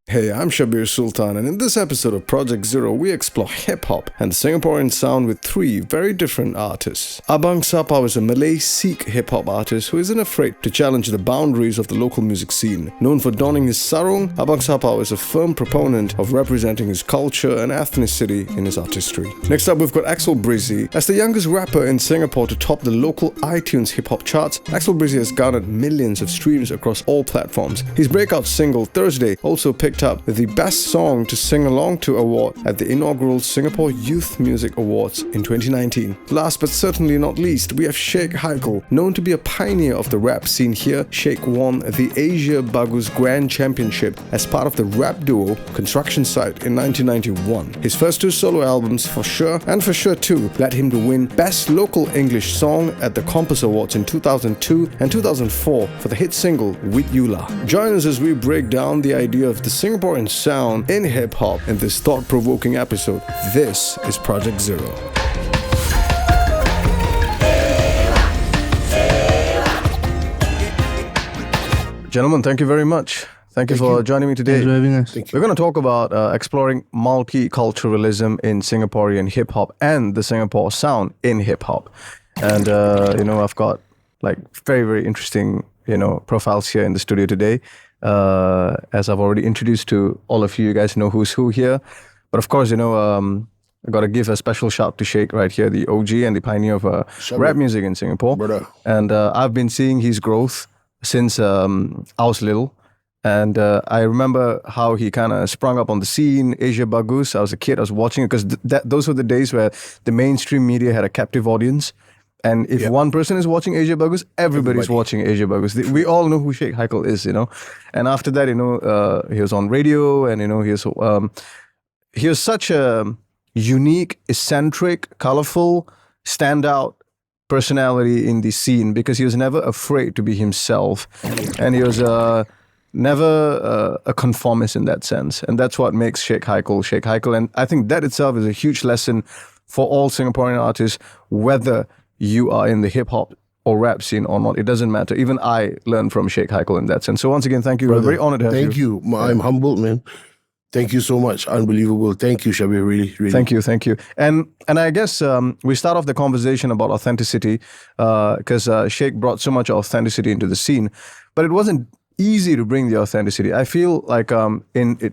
Hey, I'm Shabir Sultan, and in this episode of Project Zero, we explore hip hop and Singaporean sound with three very different artists. Abang Sapau is a Malay Sikh hip hop artist who isn't afraid to challenge the boundaries of the local music scene. Known for donning his sarung, Abang Sapau is a firm proponent of representing his culture and ethnicity in his artistry. Next up, we've got Axel Brizzy. As the youngest rapper in Singapore to top the local iTunes hip hop charts, Axel Brizzy has garnered millions of streams across all platforms. His breakout single, Thursday, also picked up the Best Song to Sing Along to award at the inaugural Singapore Youth Music Awards in 2019. Last but certainly not least, we have Sheikh Haikal. Known to be a pioneer of the rap scene here, Sheikh won the Asia Bagus Grand Championship as part of the rap duo Construction Site in 1991. His first two solo albums, For Sure and For Sure 2, led him to win Best Local English Song at the Compass Awards in 2002 and 2004 for the hit single With You La. Join us as we break down the idea of the Singaporean sound in hip-hop in this thought-provoking episode. This is Project Zero. Gentlemen, thank you very much. Thank you for joining me today. Thanks for having us. We're going to talk about exploring multiculturalism in Singaporean hip-hop and the Singapore sound in hip-hop. And, I've got like very, very interesting, profiles here in the studio today. As I've already introduced to all of you, you guys know who's who here. But of course, I got to give a special shout to Sheikh right here, the OG and the pioneer of rap music in Singapore. Brother. And I've been seeing his growth since I was little. And I remember how he kind of sprung up on the scene, Asia Bagus. I was a kid, I was watching it because those were the days where the mainstream media had a captive audience. And if one person is watching Asia Bagus, everybody's watching Asia Bagus. We all know who Sheikh Haikal is, And after that, he was on radio and, he was such a unique, eccentric, colorful, standout personality in the scene because he was never afraid to be himself. And he was never a conformist in that sense. And that's what makes Sheikh Haikal. And I think that itself is a huge lesson for all Singaporean artists, whether you are in the hip-hop or rap scene or not. It doesn't matter. Even I learned from Sheikh Haikal in that sense. So once again, thank you. Brother, We're very honored to have you. Thank you. I'm humbled, man. Thank you so much. Unbelievable. Thank you, Shabir. Really, really. Thank you. And I guess we start off the conversation about authenticity because Sheikh brought so much authenticity into the scene. But it wasn't easy to bring the authenticity. I feel like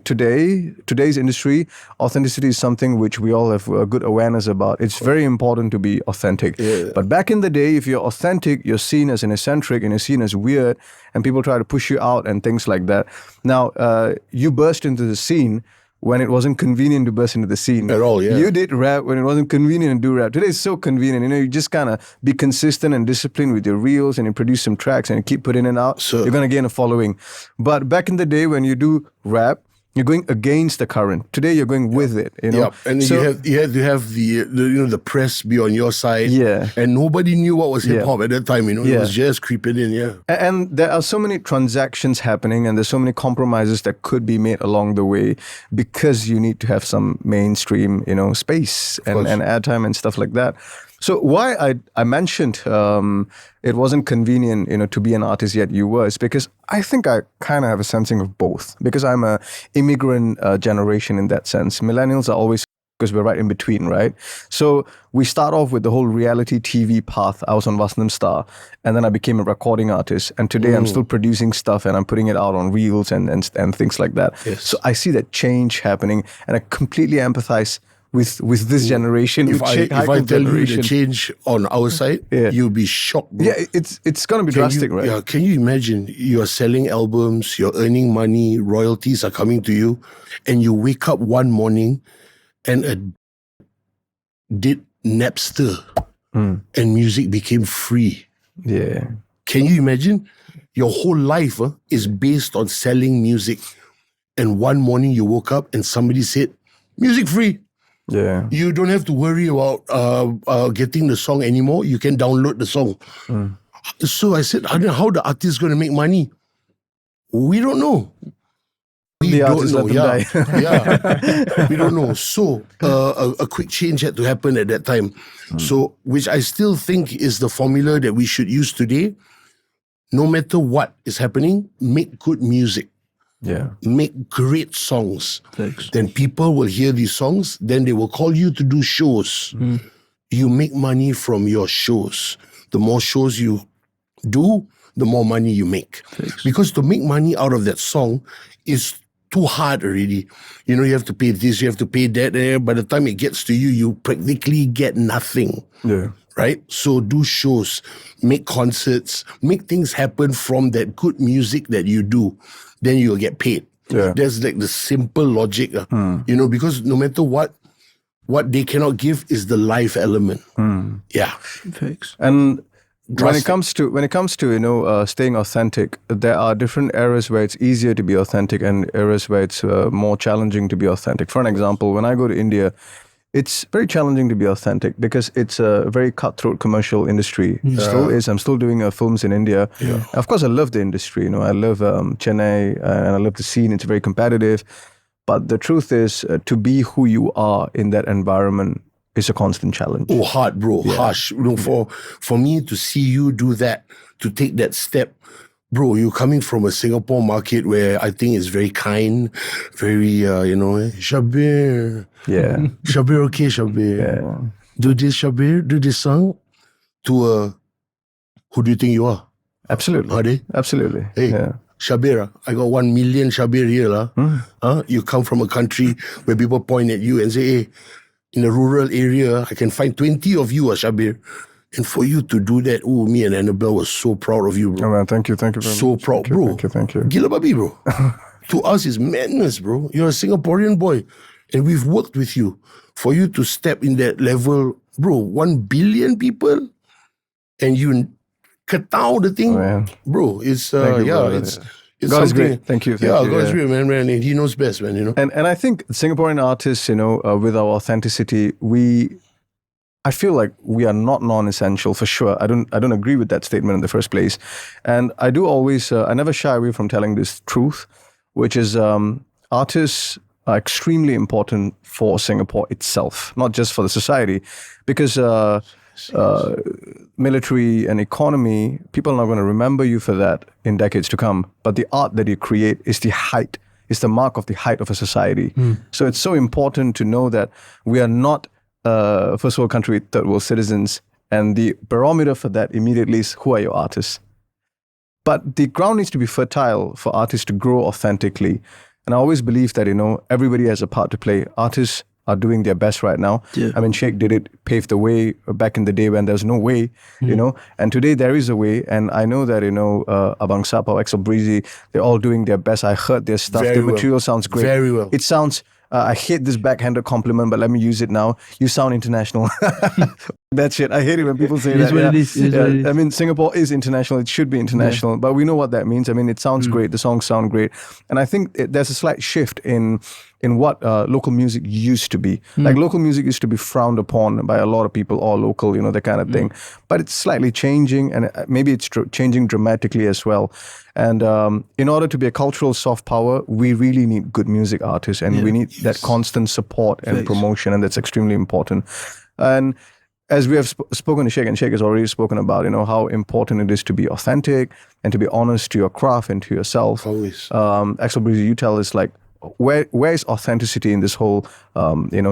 today's industry, authenticity is something which we all have a good awareness about. It's very important to be authentic. Yeah. But back in the day, if you're authentic, you're seen as an eccentric and you're seen as weird and people try to push you out and things like that. Now, you burst into the scene when it wasn't convenient to burst into the scene. At all, yeah. You did rap when it wasn't convenient to do rap. Today it's so convenient. You just kind of be consistent and disciplined with your reels and you produce some tracks and you keep putting it out. So, you're going to gain a following. But back in the day when you do rap, you're going against the current. Today you're going with it. Yeah, and so, you had to have the press be on your side. Yeah. And nobody knew what was hip hop at that time. It was just creeping in. Yeah. And there are so many transactions happening, and there's so many compromises that could be made along the way because you need to have some mainstream, space and airtime and stuff like that. So why I mentioned it wasn't convenient, to be an artist yet you were, is because I think I kind of have a sensing of both because I'm a immigrant generation in that sense. Millennials are always, because we're right in between, right? So we start off with the whole reality TV path. I was on Vasantham Star and then I became a recording artist. And today I'm still producing stuff and I'm putting it out on reels and things like that. Yes. So I see that change happening and I completely empathize with this generation. If I tell you the change on our side, you'll be shocked, bro. Yeah, it's going to be drastic, right? Yeah, can you imagine you're selling albums, you're earning money, royalties are coming to you, and you wake up one morning and did Napster and music became free. Yeah. Can you imagine? Your whole life is based on selling music. And one morning you woke up and somebody said, music free. Yeah. You don't have to worry about getting the song anymore. You can download the song. So I said, how the artist going to make money? We don't know. We don't know. We don't know. So a quick change had to happen at that time. So, which I still think is the formula that we should use today. No matter what is happening, make good music. Yeah. Make great songs. Thanks. Then people will hear these songs. Then they will call you to do shows. You make money from your shows. The more shows you do, the more money you make. Because to make money out of that song is too hard already. You know, you have to pay this, you have to pay that. By the time it gets to you, you practically get nothing. Yeah. Right? So do shows, make concerts, make things happen from that good music that you do. Then you'll get paid. Yeah. That's like the simple logic. You know, because no matter what they cannot give is the life element. Yeah. Thanks. And when it comes to staying authentic, there are different eras where it's easier to be authentic and eras where it's more challenging to be authentic. For an example, when I go to India, it's very challenging to be authentic because it's a very cutthroat commercial industry. It still is. I'm still doing films in India. Yeah. Of course, I love the industry. You know, I love Chennai and I love the scene. It's very competitive. But the truth is, to be who you are in that environment is a constant challenge. Oh, hard, bro. Harsh. You know, for me to see you do that, to take that step, bro, you're coming from a Singapore market where I think it's very kind, very, Shabir. Yeah. Shabir, okay, Shabir. Yeah. Do this, Shabir, do this song to who do you think you are? Absolutely. Are they? Absolutely. Hey, Yeah. Shabir, I got 1 million Shabir here. You come from a country where people point at you and say, hey, in a rural area, I can find 20 of you, Shabir. And for you to do that, me and Annabelle was so proud of you, bro. Oh man, thank you very much. So proud, bro. Thank you. Gila babi, bro. To us, it's madness, bro. You're a Singaporean boy, and we've worked with you. For you to step in that level, bro, 1 billion people, and you katao the thing, bro. It's Thank you, it's God is something. great. Thank you. God is great, man. And he knows best, man. You know. And I think Singaporean artists, with our authenticity, I feel like we are not non-essential for sure. I don't agree with that statement in the first place. And I do always, I never shy away from telling this truth, which is artists are extremely important for Singapore itself, not just for the society, because military and economy, people are not going to remember you for that in decades to come. But the art that you create is the mark of the height of a society. So it's so important to know that we are not first world country, third world citizens, and the barometer for that immediately is who are your artists. But the ground needs to be fertile for artists to grow authentically. And I always believe that, everybody has a part to play. Artists are doing their best right now. Yeah. I mean, Sheikh did it, paved the way back in the day when there was no way, and today there is a way. And I know that, Abang Sapau, Axel Breezy, they're all doing their best. I heard their stuff. The material sounds great. Very well. It sounds, I hate this backhanded compliment, but let me use it now. You sound international. That shit. I hate it when people say that. What it is. I mean, Singapore is international. It should be international, but we know what that means. I mean, it sounds great. The songs sound great. And I think there's a slight shift in what local music used to be. Like local music used to be frowned upon by a lot of people, all local, that kind of thing. But it's slightly changing, and maybe it's changing dramatically as well. And in order to be a cultural soft power, we really need good music artists, and we need that constant support and promotion, and that's extremely important. And as we have spoken to Sheikh, and Sheikh has already spoken about, how important it is to be authentic and to be honest to your craft and to yourself. Always. Axel Breezy, you tell us, like, where is authenticity in this whole,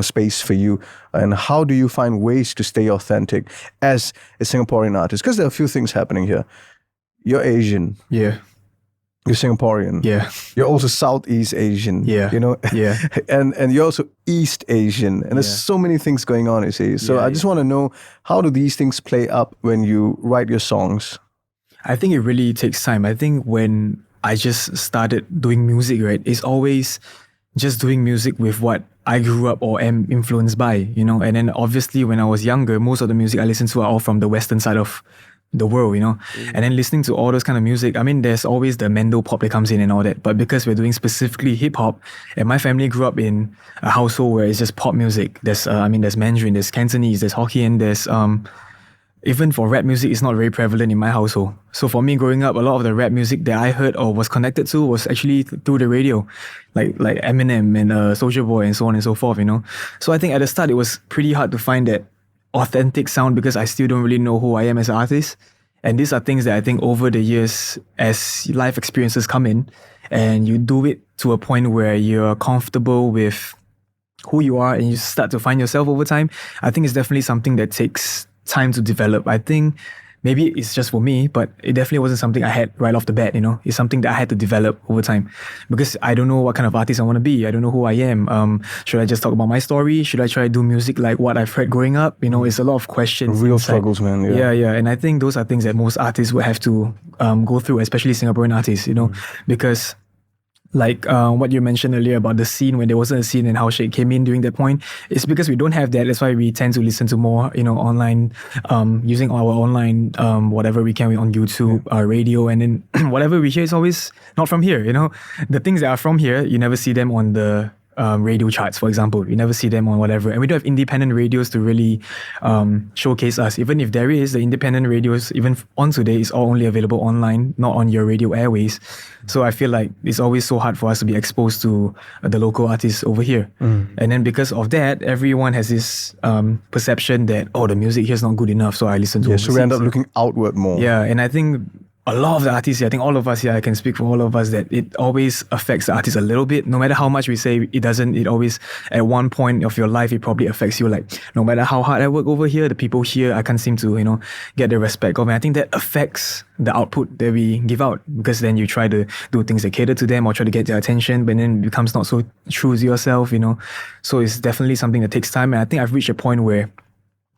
space for you? And how do you find ways to stay authentic as a Singaporean artist? Because there are a few things happening here. You're Asian. Yeah. You're Singaporean. Yeah. You're also Southeast Asian. Yeah. Yeah. and you're also East Asian. And there's so many things going on, you see. So I just want to know, how do these things play up when you write your songs? I think it really takes time. I think when I just started doing music, right, it's always just doing music with what I grew up or am influenced by, And then obviously when I was younger, most of the music I listened to are all from the western side of the world, and then listening to all those kind of music. I mean, there's always the Mendo pop that comes in and all that, but because we're doing specifically hip hop, and my family grew up in a household where it's just pop music. There's, there's Mandarin, there's Cantonese, there's Hokkien, there's even for rap music, it's not very prevalent in my household. So for me growing up, a lot of the rap music that I heard or was connected to was actually through the radio, like Eminem and Soulja Boy and so on and so forth. So I think at the start it was pretty hard to find that authentic sound because I still don't really know who I am as an artist. And these are things that I think over the years, as life experiences come in and you do it to a point where you're comfortable with who you are and you start to find yourself over time, I think it's definitely something that takes time to develop. I think maybe it's just for me, but it definitely wasn't something I had right off the bat, It's something that I had to develop over time because I don't know what kind of artist I want to be. I don't know who I am. Should I just talk about my story? Should I try to do music like what I've heard growing up? It's a lot of questions. Real inside. struggles, man. Yeah. And I think those are things that most artists will have to go through, especially Singaporean artists, because like what you mentioned earlier about the scene when there wasn't a scene and how shit came in during that point, it's because we don't have that. That's why we tend to listen to more, online, using our online, whatever we can on YouTube, radio, and then whatever we hear is always not from here, The things that are from here, you never see them on the radio charts, for example. You never see them on whatever. And we don't have independent radios to really showcase us. Even if there is, the independent radios, even on today, is all only available online, not on your radio airways. So I feel like it's always so hard for us to be exposed to the local artists over here. And then because of that, everyone has this perception that, the music here is not good enough, so I listen to So we end up looking outward more. Yeah, and I think a lot of the artists here, I think all of us here, I can speak for all of us, that it always affects the artist a little bit. No matter how much we say it doesn't, it always, at one point of your life, it probably affects you. Like, no matter how hard I work over here, the people here, I can't seem to, get the respect of. And I think that affects the output that we give out, because then you try to do things that cater to them or try to get their attention, but then it becomes not so true to yourself, So it's definitely something that takes time. And I think I've reached a point where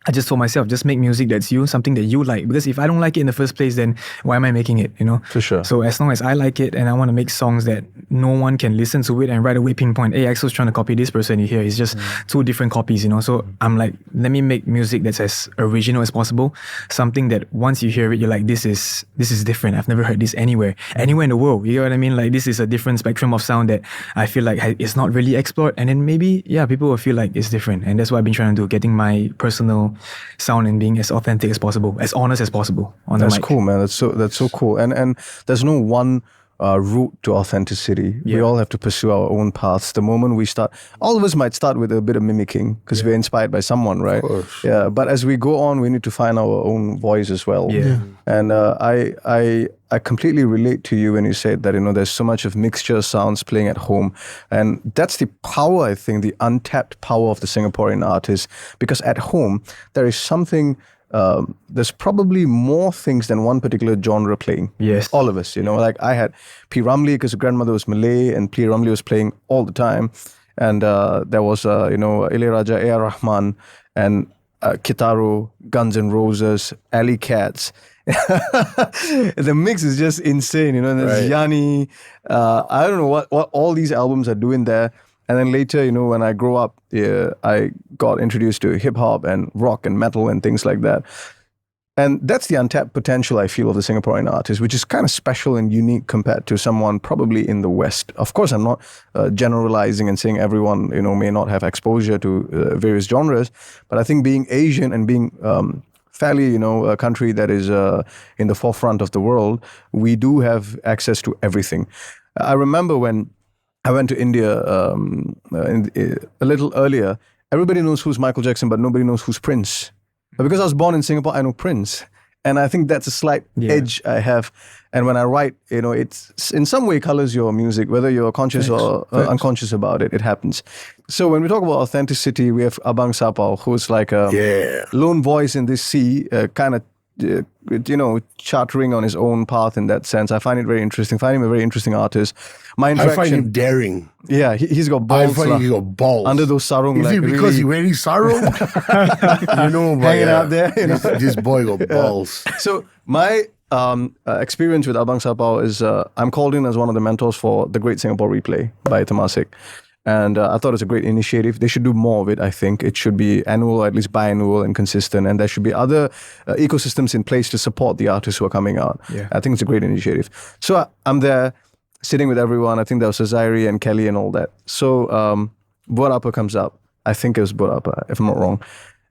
I just told myself, just make music that's you, something that you like. Because if I don't like it in the first place, then why am I making it, For sure. So as long as I like it and I want to make songs that no one can listen to it and right away pinpoint, hey, Axel's trying to copy this person you hear. It's just two different copies, So I'm like, let me make music that's as original as possible. Something that once you hear it, you're like, this is different. I've never heard this anywhere in the world. You know what I mean? Like, this is a different spectrum of sound that I feel like it's not really explored. And then maybe, people will feel like it's different. And that's what I've been trying to do, getting my personal sound and being as authentic as possible, as honest as possible on the mic. That's cool, man. That's so cool. And there's no one route to authenticity. We all have to pursue our own paths. The moment we start, all of us might start with a bit of mimicking because we're inspired by someone, right? Of course. Yeah. But as we go on, we need to find our own voice as well. Yeah. And I completely relate to you when you said that, there's so much of mixture sounds playing at home. And that's the power, I think, the untapped power of the Singaporean artist. Because at home, there is something, there's probably more things than one particular genre playing. Yes. All of us, like I had P. Ramlee because grandmother was Malay and P. Ramlee was playing all the time. And there was, Ilayaraja, A.R. Rahman and Kitaro, Guns N' Roses, Alley Cats. The mix is just insane, and there's Yanni. I don't know what all these albums are doing there. And then later, when I grow up, I got introduced to hip hop and rock and metal and things like that. And that's the untapped potential, I feel, of the Singaporean artist, which is kind of special and unique compared to someone probably in the West. Of course, I'm not generalizing and saying everyone, may not have exposure to various genres, but I think being Asian and being fairly, a country that is in the forefront of the world, we do have access to everything. I remember when I went to India a little earlier, everybody knows who's Michael Jackson, but nobody knows who's Prince. But because I was born in Singapore, I know Prince. And I think that's a slight edge I have. And when I write, it's in some way colors your music, whether you're conscious or unconscious about it, it happens. So when we talk about authenticity, we have Abang Sapau, who's like a lone voice in this sea, kind of, chartering on his own path in that sense. I find it very interesting. Find him a very interesting artist. My interaction, I find him daring. Yeah, he's got balls. I find he got balls. Under those sarung. Is it because really, he wearing sarung? hanging out there. This boy got balls. So my experience with Abang Sapau is I'm called in as one of the mentors for The Great Singapore Replay by Temasek. And I thought it's a great initiative. They should do more of it, I think. It should be annual, or at least biannual and consistent. And there should be other ecosystems in place to support the artists who are coming out. Yeah. I think it's a great initiative. So I'm there sitting with everyone. I think there was Zairi and Kelly and all that. So Buat Apa comes up. I think it was Buat Apa, if I'm not wrong.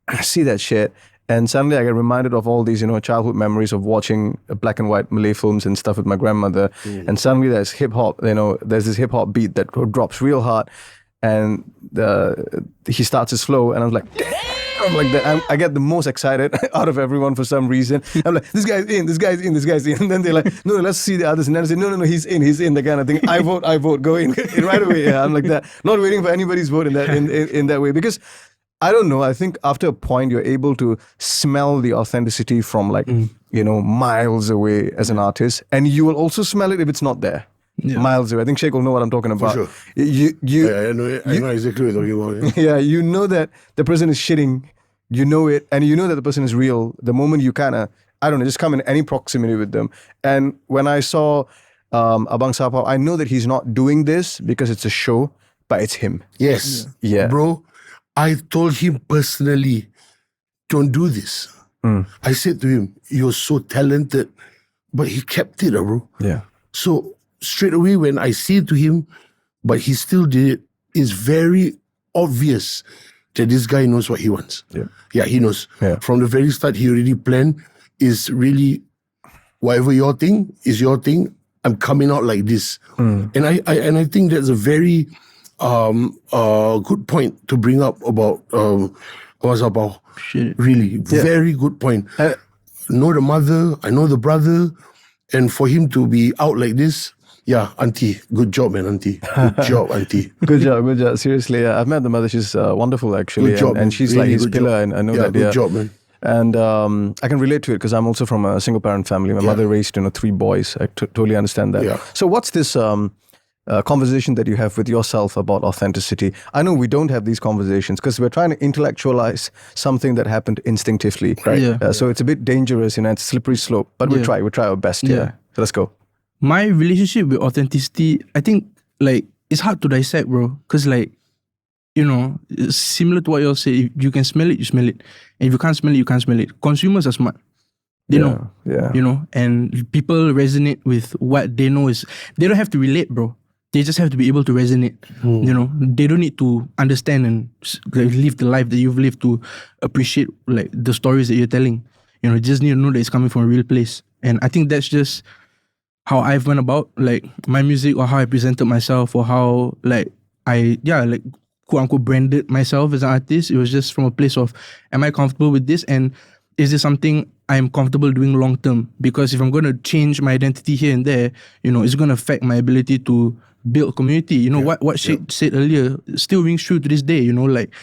I see that shit. And suddenly I get reminded of all these, childhood memories of watching black and white Malay films and stuff with my grandmother. And suddenly there's hip hop, there's this hip hop beat that drops real hard. And he starts his flow and I was like, damn, I'm like that. I get the most excited out of everyone for some reason. I'm like, this guy's in, this guy's in, this guy's in. And then they're like, no, let's see the others. And then I say, no, he's in, the kind of thing. I vote, go in. Right away. Yeah, I'm like that. Not waiting for anybody's vote in that way. Because I don't know. I think after a point, you're able to smell the authenticity from like, miles away as an artist. And you will also smell it if it's not there. Yeah. Miles away. I think Sheikh will know what I'm talking about. For sure. I know exactly what you're talking about. Yeah, you know that the person is shitting. You know it. And you know that the person is real the moment you kind of, I don't know, just come in any proximity with them. And when I saw Abang Sapau, I know that he's not doing this because it's a show, but it's him. Yes. Yeah. Bro, I told him personally, don't do this. I said to him, you're so talented, but he kept it, bro. Yeah. So straight away when I say to him, but he still did it, it's very obvious that this guy knows what he wants. Yeah, he knows. Yeah. From the very start, he already planned, is really, whatever your thing is your thing, I'm coming out like this. And I think that's a very good point to bring up about Sabah. Really, very good point. Know the mother, I know the brother, and for him to be out like this, yeah, auntie, good job, man, auntie. Good job, auntie. Good job. Seriously, I've met the mother. She's wonderful, actually. Good job, and she's really like his good pillar, job. and I know Yeah, that. good job, man. And I can relate to it because I'm also from a single parent family. My mother raised 3 boys. I totally understand that. Yeah. So what's this conversation that you have with yourself about authenticity? I know we don't have these conversations because we're trying to intellectualize something that happened instinctively. Right. Yeah. So it's a bit dangerous, it's a slippery slope. But we try our best. Yeah. So let's go. My relationship with authenticity, I think, like, it's hard to dissect, bro. Because, like, it's similar to what you all say. If you can smell it, you smell it. And if you can't smell it, you can't smell it. Consumers are smart. They know. Yeah. And people resonate with what they know is, they don't have to relate, bro. They just have to be able to resonate. They don't need to understand and live the life that you've lived to appreciate, like, the stories that you're telling. You just need to know that it's coming from a real place. And I think that's just how I've went about, like, my music, or how I presented myself, or how, like, quote unquote branded myself as an artist. It was just from a place of, am I comfortable with this? And is this something I'm comfortable doing long term? Because if I'm going to change my identity here and there, it's going to affect my ability to build community. What Sheikh said earlier still rings true to this day. Like,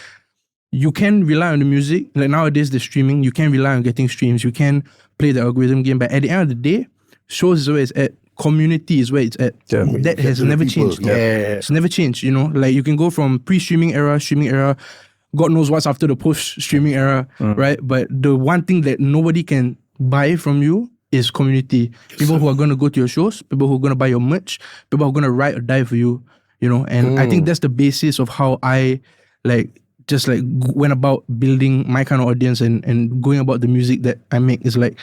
you can rely on the music. Like, nowadays, the streaming, you can rely on getting streams. You can play the algorithm game. But at the end of the day, shows is where it's at. Community is where it's at. Yeah. That has never changed. It's never changed. Like, you can go from pre-streaming era, streaming era, God knows what's after the post-streaming era, right? But the one thing that nobody can buy from you is community. People who are going to go to your shows, people who are going to buy your merch, people who are going to ride or die for you, And I think that's the basis of how I, just went about building my kind of audience and going about the music that I make. Is like,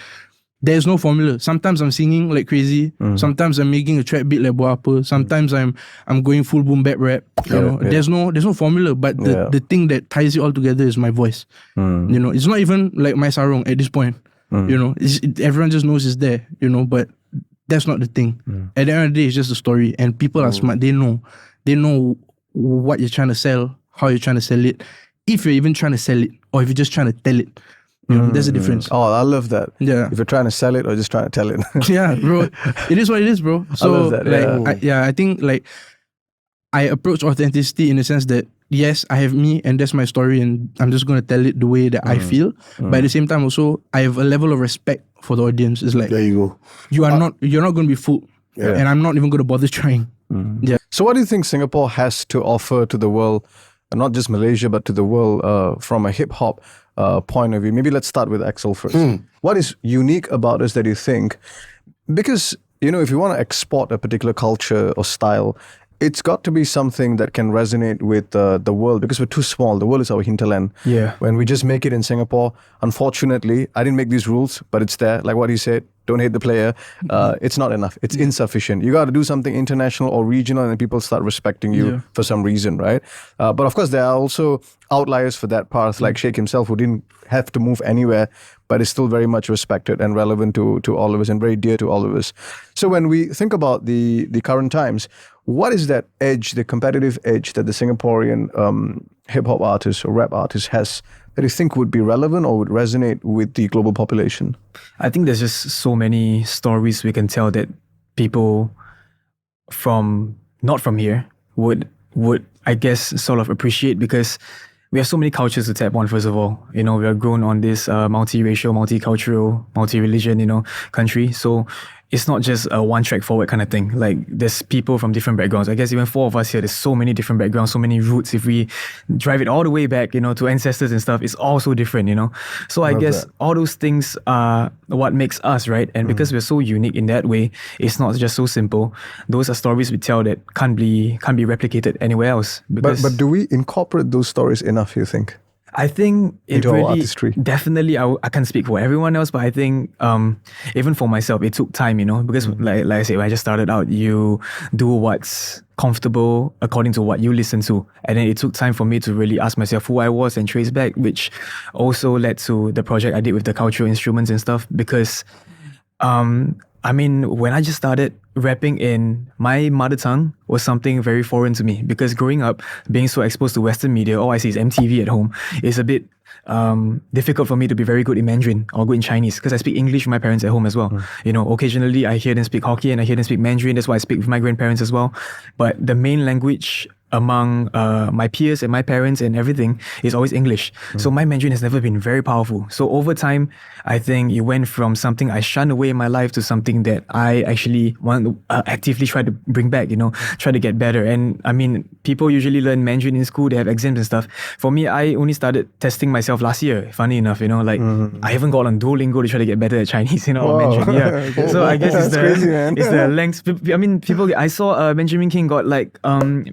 there's no formula. Sometimes I'm singing like crazy. Sometimes I'm making a trap beat like Boapa. Sometimes I'm going full boom bap rap. There's no formula. But the thing that ties it all together is my voice. It's not even like my sarong at this point. Everyone just knows it's there. But that's not the thing. At the end of the day, it's just a story. And people are smart. They know what you're trying to sell, how you're trying to sell it. If you're even trying to sell it, or if you're just trying to tell it. There's a difference. Oh, I love that. Yeah. If you're trying to sell it or just trying to tell it. Yeah, bro. It is what it is, bro. So, I love that. I think, like, I approach authenticity in the sense that, yes, I have me and that's my story and I'm just going to tell it the way that I feel. But at the same time also, I have a level of respect for the audience. It's like, There you go. you're not going to be fooled. And I'm not even going to bother trying. Yeah. So what do you think Singapore has to offer to the world, not just Malaysia, but to the world from a hip-hop point of view? Maybe let's start with Axel first. What is unique about us that you think? Because, if you want to export a particular culture or style, it's got to be something that can resonate with the world, because we're too small. The world is our hinterland. Yeah. When we just make it in Singapore, unfortunately, I didn't make these rules, but it's there. Like what he said, don't hate the player. It's not enough. It's insufficient. You got to do something international or regional, and then people start respecting you for some reason, right? But of course, there are also outliers for that path, like Sheikh himself, who didn't have to move anywhere, but is still very much respected and relevant to all of us and very dear to all of us. So when we think about the current times, what is that edge, the competitive edge that the Singaporean hip hop artist or rap artist has that you think would be relevant or would resonate with the global population? I think there's just so many stories we can tell that people from not from here would I guess sort of appreciate, because we have so many cultures to tap on. First of all, we are grown on this multiracial, multicultural, multi-religion, country. So it's not just a one track forward kind of thing. Like, there's people from different backgrounds. I guess even 4 of us here, there's so many different backgrounds, so many roots. If we drive it all the way back, to ancestors and stuff, it's all so different, So I guess all those things are what makes us, right? And because we're so unique in that way, it's not just so simple. Those are stories we tell that can't be replicated anywhere else. Because But do we incorporate those stories enough, you think? I think it Into our really, artistry. definitely, I can't speak for everyone else, but I think even for myself, it took time, because like I said, when I just started out, you do what's comfortable according to what you listen to. And then it took time for me to really ask myself who I was and trace back, which also led to the project I did with the cultural instruments and stuff. Because when I just started, rapping in my mother tongue was something very foreign to me, because growing up, being so exposed to Western media, all I see is MTV at home, is a bit difficult for me to be very good in Mandarin or good in Chinese, because I speak English with my parents at home as well. Occasionally I hear them speak Hokkien, I hear them speak Mandarin, that's why I speak with my grandparents as well. But the main language among my peers and my parents and everything is always English. So my Mandarin has never been very powerful. So over time, I think it went from something I shunned away in my life to something that I actually want to actively try to bring back, try to get better. And people usually learn Mandarin in school, they have exams and stuff. For me, I only started testing myself last year, funny enough, I haven't got on Duolingo to try to get better at Chinese, or Mandarin. Yeah. Okay. So I guess it's Crazy, man. it's the lengths. People, I saw Benjamin King got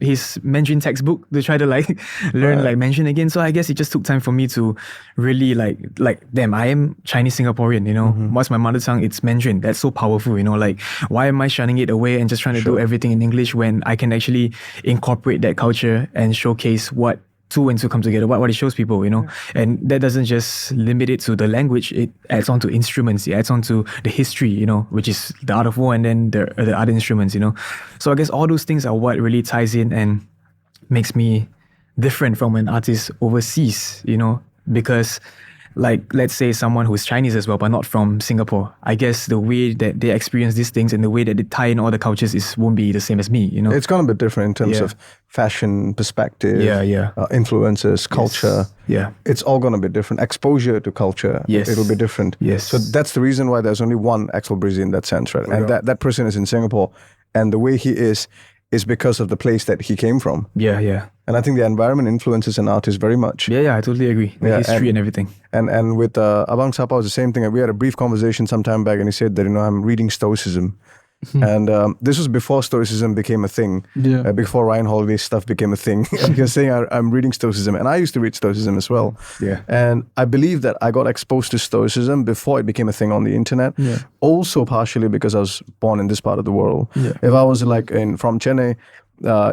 his Mandarin textbook to try to learn Mandarin again. So I guess it just took time for me to really damn, I am Chinese Singaporean, what's my mother tongue? It's Mandarin. That's so powerful, why am I shunning it away and just trying to do everything in English when I can actually incorporate that culture and showcase what two and two come together, what it shows people, and that doesn't just limit it to the language, it adds on to instruments, it adds on to the history, which is the art of war, and then the other instruments, So I guess all those things are what really ties in and makes me different from an artist overseas, because let's say someone who's Chinese as well, but not from Singapore. I guess the way that they experience these things and the way that they tie in all the cultures won't be the same as me, It's going to be different in terms of fashion perspective, influences, culture. Yeah. It's all going to be different. Exposure to culture, Yes. it'll be different. Yes. So that's the reason why there's only one Axel Breezy in that sense, right? And that person is in Singapore, and the way he is because of the place that he came from. Yeah. And I think the environment influences an artist very much. Yeah, I totally agree. The history and everything. And with Abang Sapa was the same thing. We had a brief conversation some time back, and he said that, I'm reading Stoicism. And this was before Stoicism became a thing, before Ryan Holiday's stuff became a thing. And he was saying, I'm reading Stoicism. And I used to read Stoicism as well. Yeah. And I believe that I got exposed to Stoicism before it became a thing on the internet. Yeah. Also partially because I was born in this part of the world. Yeah. If I was from Chennai,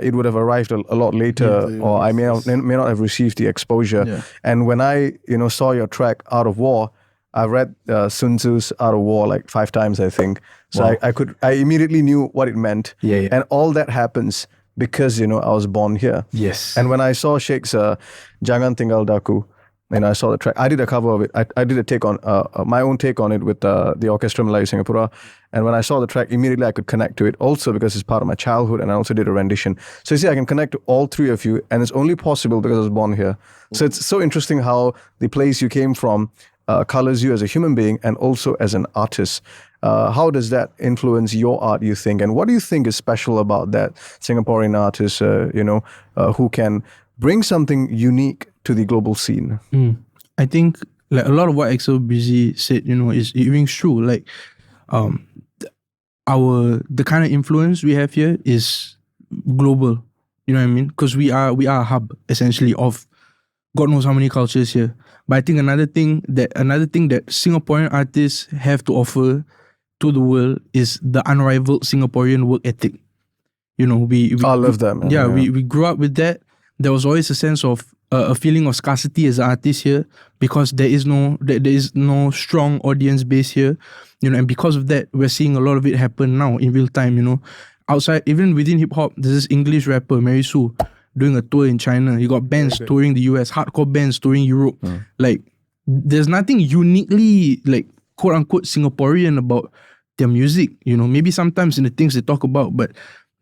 it would have arrived a lot later, or I may not have received the exposure. Yeah. And when I saw your track Art of War, I read Sun Tzu's Art of War 5 times, I think. So I immediately knew what it meant. Yeah. And all that happens because I was born here. Yes. And when I saw Sheikh's Jangan Tinggal Daku, and I saw the track, I did a cover of it. I did a take on my own take on it with the Orchestra Melayu Singapura. And when I saw the track, immediately I could connect to it also because it's part of my childhood, and I also did a rendition. So you see, I can connect to all 3 of you, and it's only possible because I was born here. So it's so interesting how the place you came from colors you as a human being and also as an artist. How does that influence your art, you think? And what do you think is special about that Singaporean artist, who can bring something unique to the global scene? I think a lot of what Axel Breezy said, it rings true. The kind of influence we have here is global. You know what I mean? Because we are a hub essentially of God knows how many cultures here. But I think another thing that Singaporean artists have to offer to the world is the unrivaled Singaporean work ethic. I love that, man. Yeah, we grew up with that. There was always a sense of a feeling of scarcity as an artist here because there is no strong audience base here, and because of that, we're seeing a lot of it happen now in real time. Outside, even within hip hop, there's this English rapper Mary Sue. doing a tour in China. You got bands touring the US, hardcore bands touring Europe. Like, there's nothing uniquely, like, quote unquote Singaporean about their music. You know, maybe sometimes in the things they talk about, but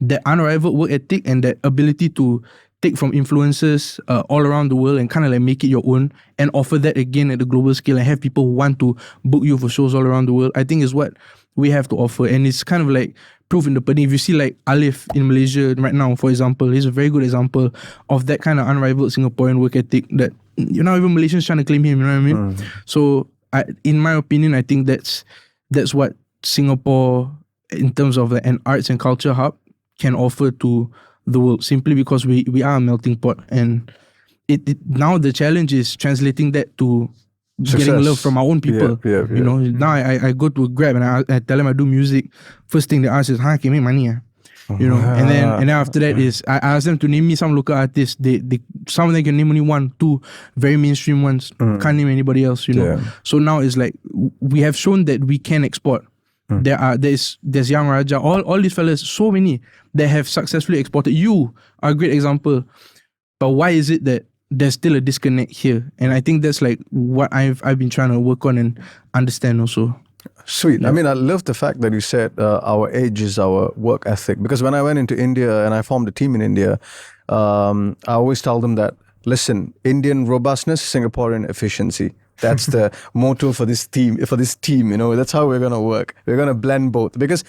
that unrivaled work ethic and that ability to take from influences all around the world and kind of like make it your own and offer that again at the global scale and have people who want to book you for shows all around the world, I think is what we have to offer. And it's kind of like proof in the pudding. If you see like Alif in Malaysia right now, for example, he's a very good example of that kind of unrivaled Singaporean work ethic that, you know, even Malaysians trying to claim him, you know what I mean? So in my opinion, I think that's what Singapore, in terms of an arts and culture hub, can offer to the world, simply because we are a melting pot. And it now the challenge is translating that to Success. getting love from our own people. Yeah. You know, now I go to a Grab and I tell them I do music. First thing they ask is, can you make money? You know, and then after that is I ask them to name me some local artists. They some of them can name only one, two very mainstream ones. Can't name anybody else. You know. Yeah. So now it's like we have shown that we can export. There's Young Raja, all these fellas, so many that have successfully exported. You are a great example. But why is it that there's still a disconnect here? And I think that's like what I've been trying to work on and understand also. Sweet. I mean, I love the fact that you said our age is our work ethic. Because when I went into India and I formed a team in India, I always tell them that, listen, Indian robustness, Singaporean efficiency. That's the motto for this team. You know, that's how we're gonna work. We're gonna blend both, because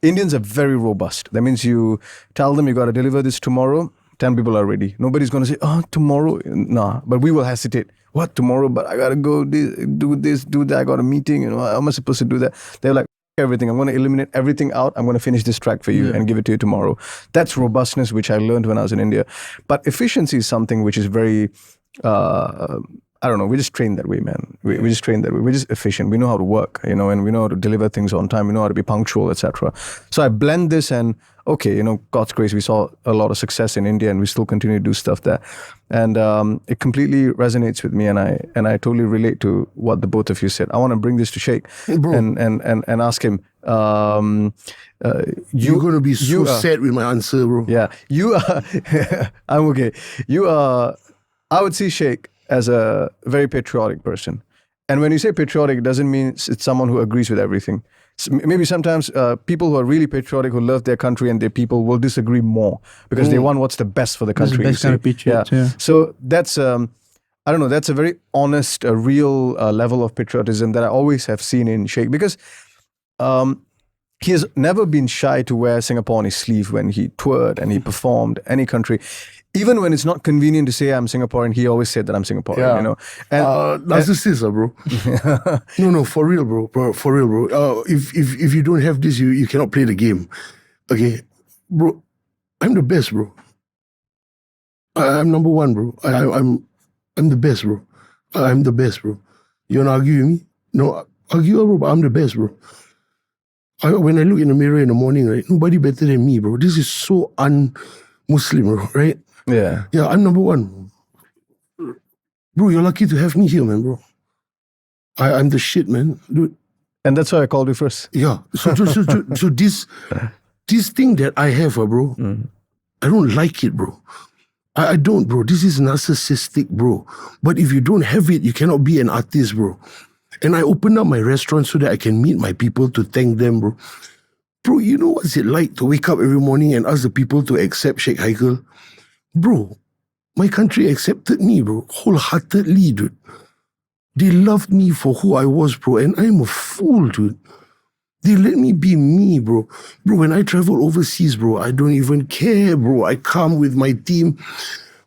Indians are very robust. That means you tell them you got to deliver this tomorrow. 10 people are ready. Nobody's gonna say, "Oh, tomorrow." Nah, but we will hesitate. What, tomorrow? But I gotta go do this, do that. I got a meeting. You know, how am I supposed to do that? They're like, everything. I'm going to eliminate everything out. I'm going to finish this track for you and give it to you tomorrow. That's robustness, which I learned when I was in India. But efficiency is something which is very, I don't know, we just train that way, man. We just train that way. We're just efficient. We know how to work, you know, and we know how to deliver things on time. We know how to be punctual, etc. So I blend this and, okay, you know, God's grace, we saw a lot of success in India and we still continue to do stuff there. And it completely resonates with me, and I totally relate to what the both of you said. I want to bring this to Sheikh and ask him, you're going to be so sad with my answer, bro. Yeah, you are, I'm okay. You are, I would see Sheikh as a very patriotic person. And when you say patriotic, it doesn't mean it's someone who agrees with everything. Maybe sometimes people who are really patriotic, who love their country and their people, will disagree more because they want what's the best for the country. That's the best kind of patriot, yeah. So that's, I don't know, that's a very honest, a real level of patriotism that I always have seen in Sheikh, because he has never been shy to wear Singapore on his sleeve when he toured and he performed any country. Even when it's not convenient to say I'm Singaporean, he always said that I'm Singaporean, you know. And narcissist, bro. No, for real, bro. For real, bro. If you don't have this, you cannot play the game. Okay, bro. I'm the best, bro. I'm number one, bro. I'm the best, bro. I'm the best, bro. You wanna argue with me? No, argue, bro. But I'm the best, bro. When I look in the mirror in the morning, right, nobody better than me, bro. This is so un-Muslim, bro, right? Yeah, I'm number one. Bro, you're lucky to have me here, man, bro. I'm the shit, man, dude. And that's why I called you first. Yeah. So this thing that I have, bro, I don't like it, bro. I don't, bro. This is narcissistic, bro. But if you don't have it, you cannot be an artist, bro. And I opened up my restaurant so that I can meet my people to thank them, bro. Bro, you know what's it like to wake up every morning and ask the people to accept Sheikh Haikal? Bro, my country accepted me, bro, wholeheartedly, dude. They loved me for who I was, bro, and I'm a fool, dude. They let me be me, bro. Bro, when I travel overseas, bro, I don't even care, bro. I come with my team.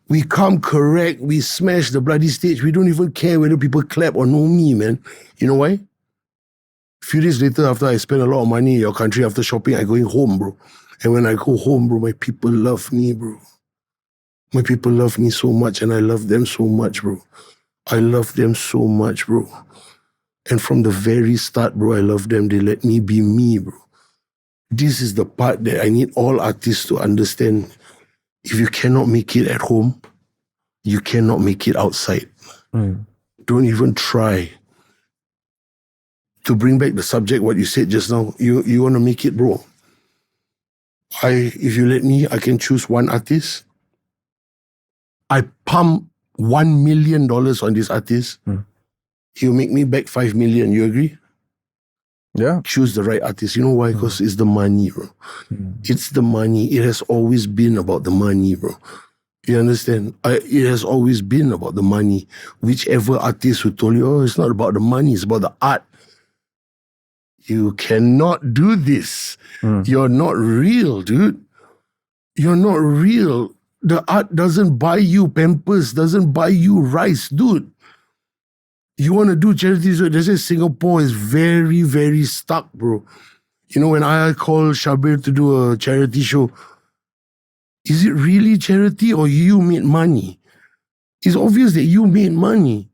We come correct. We smash the bloody stage. We don't even care whether people clap or know me, man. You know why? A few days later, after I spend a lot of money in your country after shopping, I'm going home, bro. And when I go home, bro, my people love me, bro. My people love me so much, and I love them so much, bro. I love them so much, bro. And from the very start, bro, I love them. They let me be me, bro. This is the part that I need all artists to understand. If you cannot make it at home, you cannot make it outside. Don't even try. To bring back the subject, what you said just now, you want to make it, bro. If you let me, I can choose one artist. pump $1 million on this artist, he'll make me back 5 million. You agree? Yeah. Choose the right artist. You know why? Because it's the money, bro. It's the money. It has always been about the money, bro. You understand? It has always been about the money. Whichever artist who told you, oh, it's not about the money, it's about the art. You cannot do this. You're not real, dude. You're not real. The art doesn't buy you Pampers, doesn't buy you rice, dude. You want to do charities? They say Singapore is very, very stuck, bro. You know, when I call Shabir to do a charity show, is it really charity or you made money? It's obvious that you made money.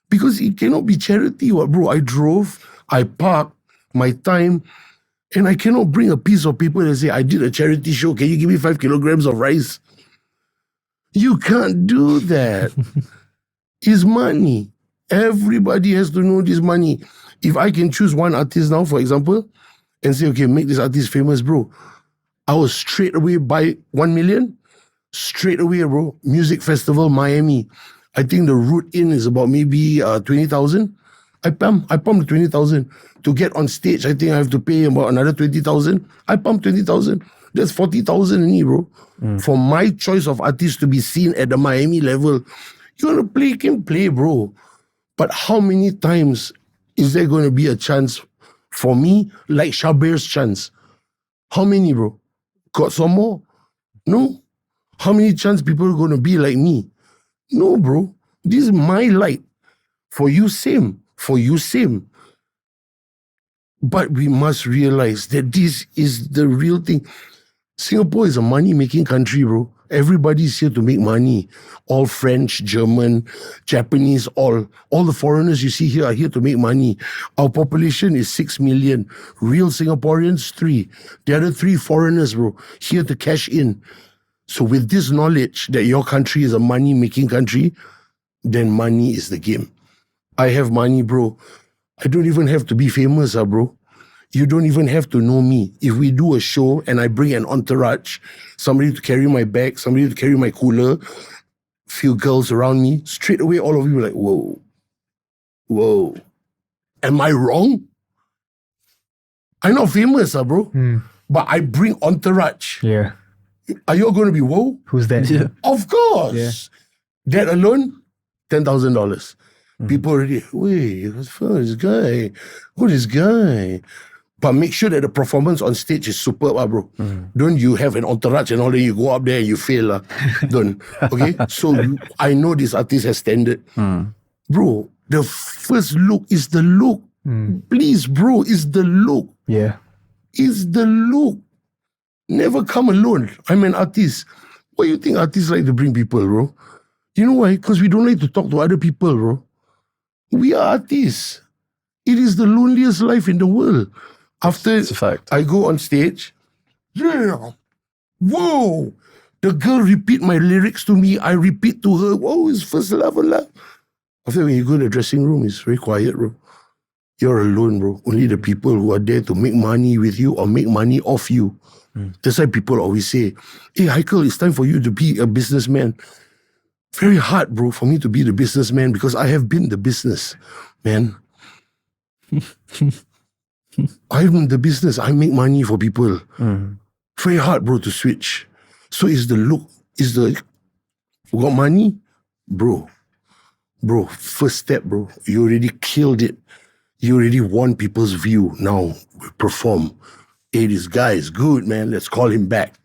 Because it cannot be charity, bro. I drove, I parked my time, and I cannot bring a piece of paper and say, I did a charity show. Can you give me 5 kilograms of rice? You can't do that. It's money. Everybody has to know this money. If I can choose one artist now, for example, and say, okay, make this artist famous, bro, I will straight away buy 1 million. Straight away, bro. Music Festival, Miami. I think the route in is about maybe 20,000. I pump the 20,000. To get on stage, I think I have to pay about another 20,000. I pump 20,000. That's 40,000 in me, bro. For my choice of artist to be seen at the Miami level. You want to play, you can play, bro. But how many times is there going to be a chance for me like Shabir's chance? How many, bro? Got some more? No. How many chance people are going to be like me? No, bro. This is my light. For you, same. For you, same. But we must realize that this is the real thing. Singapore is a money-making country, bro. Everybody's here to make money. All French, German, Japanese, all the foreigners you see here are here to make money. Our population is 6 million. Real Singaporeans, 3. The other 3 foreigners, bro, here to cash in. So with this knowledge that your country is a money-making country, then money is the game. I have money, bro. I don't even have to be famous, bro. You don't even have to know me. If we do a show and I bring an entourage, somebody to carry my bag, somebody to carry my cooler, few girls around me, straight away all of you are like, whoa, whoa. Am I wrong? I'm not famous, bro. But I bring entourage. Yeah. Are you all going to be, whoa? Who's that? Yeah. Of course. That alone, $10,000. People already, wait, who's this guy? Who this guy? But make sure that the performance on stage is superb, bro. Don't you have an entourage and all that, you go up there and you fail. Don't. Okay? So I know this artist has standard. Bro, the first look is the look. Please, bro, it's the look. Yeah. It's the look. Never come alone. I'm an artist. Why you think artists like to bring people, bro? You know why? Because we don't like to talk to other people, bro. We are artists. It is the loneliest life in the world. After It's a fact. I go on stage, yeah, whoa, the girl repeat my lyrics to me. I repeat to her, whoa, it's first love. After when you go to the dressing room, it's very quiet, bro. You're alone, bro. Only the people who are there to make money with you or make money off you. That's why people always say, hey, Haikal, it's time for you to be a businessman. Very hard, bro, for me to be the businessman because I have been the business, man. I'm in the business. I make money for people. Very hard, bro, to switch. So is the look, you got money? Bro, first step, bro. You already killed it. You already won people's view. Now, perform. Hey, this guy is good, man. Let's call him back.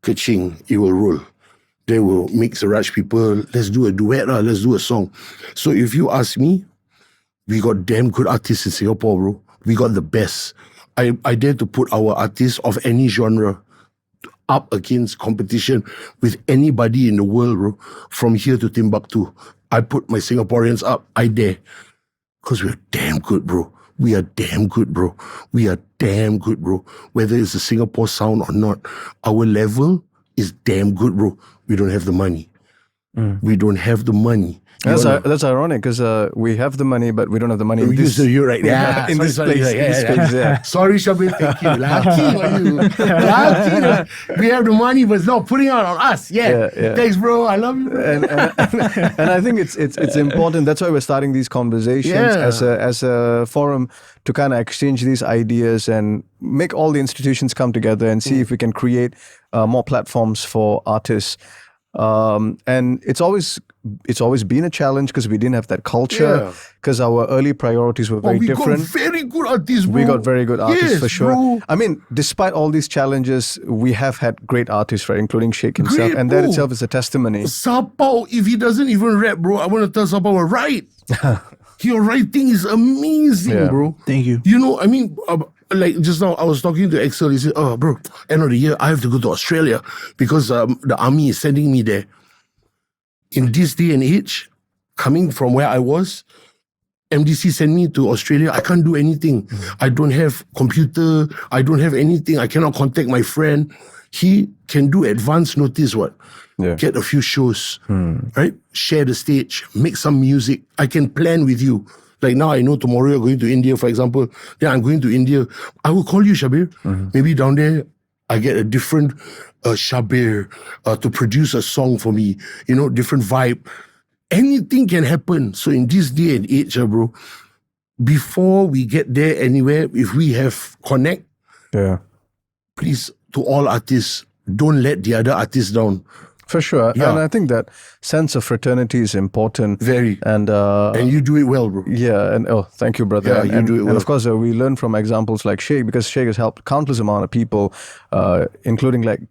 Ka-ching, it will roll. They will mix the rush people. Let's do a duet, let's do a song. So if you ask me, we got damn good artists in Singapore, bro. We got the best. I dare to put our artists of any genre up against competition with anybody in the world, bro. From here to Timbuktu. I put my Singaporeans up. I dare. Because we're damn good, bro. We are damn good, bro. We are damn good, bro. Whether it's a Singapore sound or not, our level is damn good, bro. We don't have the money. We don't have the money. That's ironic because we have the money, but we don't have the money in this. You're right. Yeah, in this place. In this space, yeah. Sorry, Shabir, thank you. Lucky on you. Lucky. We have the money, but it's not putting out on us. Yeah. Thanks, bro. I love you. And I think it's important. That's why we're starting these conversations as a forum to kind of exchange these ideas and make all the institutions come together and see if we can create more platforms for artists. And it's always been a challenge because we didn't have that culture, because our early priorities were very different. We got very good artists, bro. We got very good artists, for sure. Bro. I mean, despite all these challenges, we have had great artists, right? Including Sheikh himself. And that itself is a testimony. Sapao, if he doesn't even rap, bro, I want to tell Sapao, write. Your writing is amazing, bro. Thank you. You know, I mean, like just now, I was talking to Axel. He said, "Oh, bro, end of the year, I have to go to Australia because the army is sending me there." In this day and age, coming from where I was, MDC sent me to Australia. I can't do anything. I don't have computer. I don't have anything. I cannot contact my friend. He can do advance notice, get a few shows, right? Share the stage, make some music. I can plan with you. Like now I know tomorrow you're going to India, for example. Then I'm going to India. I will call you, Shabir. Maybe down there, I get a different Shabir to produce a song for me. You know, different vibe. Anything can happen. So in this day and age, bro, before we get there anywhere, if we have connect, please, to all artists, don't let the other artists down. For sure. Yeah. And I think that sense of fraternity is important. Very. And you do it well, bro. Yeah. And thank you, brother. Yeah, you do it well. And of course, we learn from examples like Sheikh, because Sheikh has helped countless amount of people, including like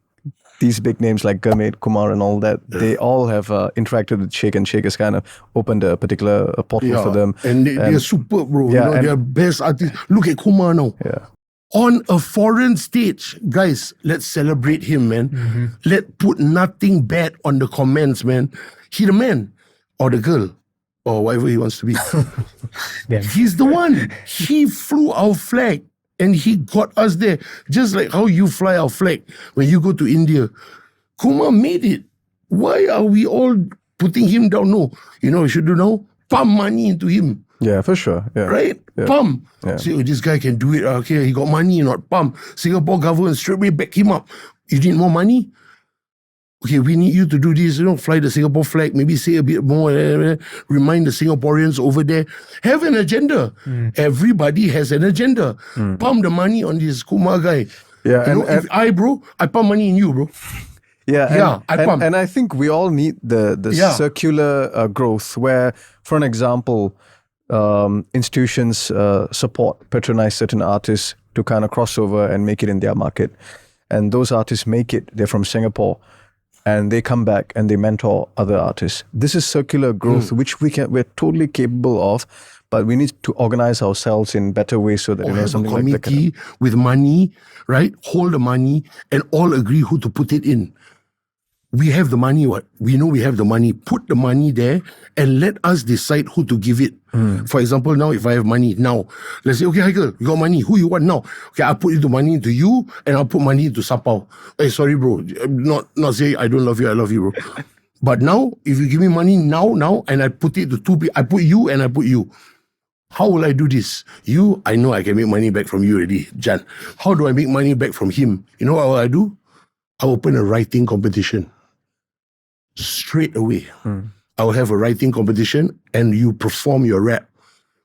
these big names like Gurmeet, Kumar and all that. They all have interacted with Sheikh, and Sheikh has kind of opened a particular portal for them. And they're super, bro. Yeah, you know, they're best artists. Look at Kumar now. Yeah. On a foreign stage, guys, let's celebrate him, man. Let put nothing bad on the comments, man. He the man or the girl or whatever he wants to be. He's the one. He flew our flag and he got us there. Just like how you fly our flag when you go to India. Kumar made it. Why are we all putting him down? No. You know what we should do now? Pump money into him. Yeah, for sure. Yeah. Right? Yeah. Pump. Yeah. See, oh, this guy can do it. Okay, he got money, not pump. Singapore government straight away back him up. You need more money? Okay, we need you to do this, you know, fly the Singapore flag, maybe say a bit more, remind the Singaporeans over there. Have an agenda. Everybody has an agenda. Pump the money on this Kumar guy. Yeah, You know, if I pump money in you, bro. Yeah, I pump. And I think we all need the circular growth where, for an example, institutions patronize certain artists to kind of cross over and make it in their market. And those artists make it, they're from Singapore, and they come back and they mentor other artists. This is circular growth, which we're totally capable of, but we need to organize ourselves in better ways so that Or have something a like that committee with money, right? Hold the money and all agree who to put it in. We have the money, we know we have the money. Put the money there and let us decide who to give it. For example, now if I have money now, let's say, okay, Haikal, you got money. Who you want now? Okay, I'll put money into you and I'll put money into Sapao. Hey, sorry, bro. Not say I don't love you, I love you, bro. But now, if you give me money now, and I put it to two people, I put you and I put you. How will I do this? You, I know I can make money back from you already, Jan. How do I make money back from him? You know what will I do? I'll open a writing competition. Straight away. I'll have a writing competition and you perform your rap.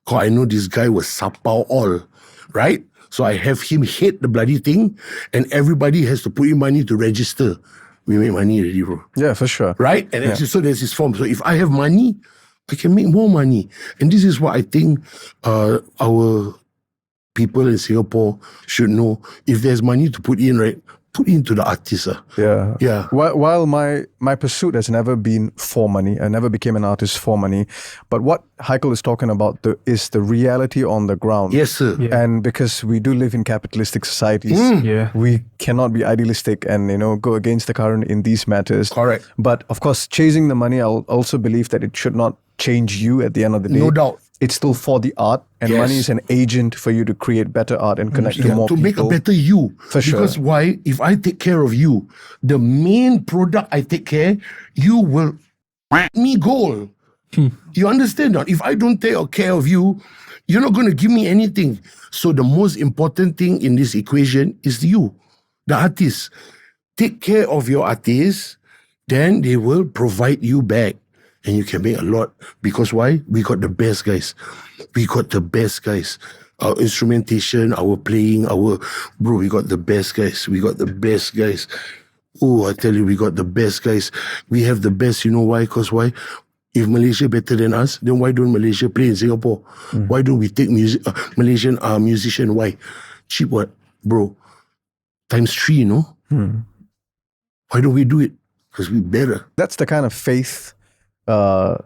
Because I know this guy was sapao all, right? So I have him hit the bloody thing and everybody has to put in money to register. We make money already, bro. Yeah, for sure. Right? And so there's his form. So if I have money, I can make more money. And this is what I think our people in Singapore should know. If there's money to put in, right? Put into the artist. Yeah. Yeah. While my pursuit has never been for money, I never became an artist for money. But what Haikal is talking about is the reality on the ground. Yes, sir. Yeah. And because we do live in capitalistic societies, we cannot be idealistic and go against the current in these matters. Correct. But of course, chasing the money, I'll also believe that it should not change you at the end of the day. No doubt. It's still for the art, and Yes. money is an agent for you to create better art and connect to more to people. make a better you. For sure. Because why? If I take care of you, the main product I take care, you will me goal. You understand that? If I don't take care of you, you're not going to give me anything. So the most important thing in this equation is you, the artist. Take care of your artists, then they will provide you back. And you can make a lot. Because why? We got the best guys. We got the best guys. Our instrumentation, our playing, we got the best guys. We got the best guys. Oh, I tell you, we got the best guys. We have the best, you know why? Because why? If Malaysia better than us, then why don't Malaysia play in Singapore? Why don't we take Malaysian musician? Why? Cheap what? Bro, ×3, you know? Why don't we do it? Because we better. That's the kind of faith.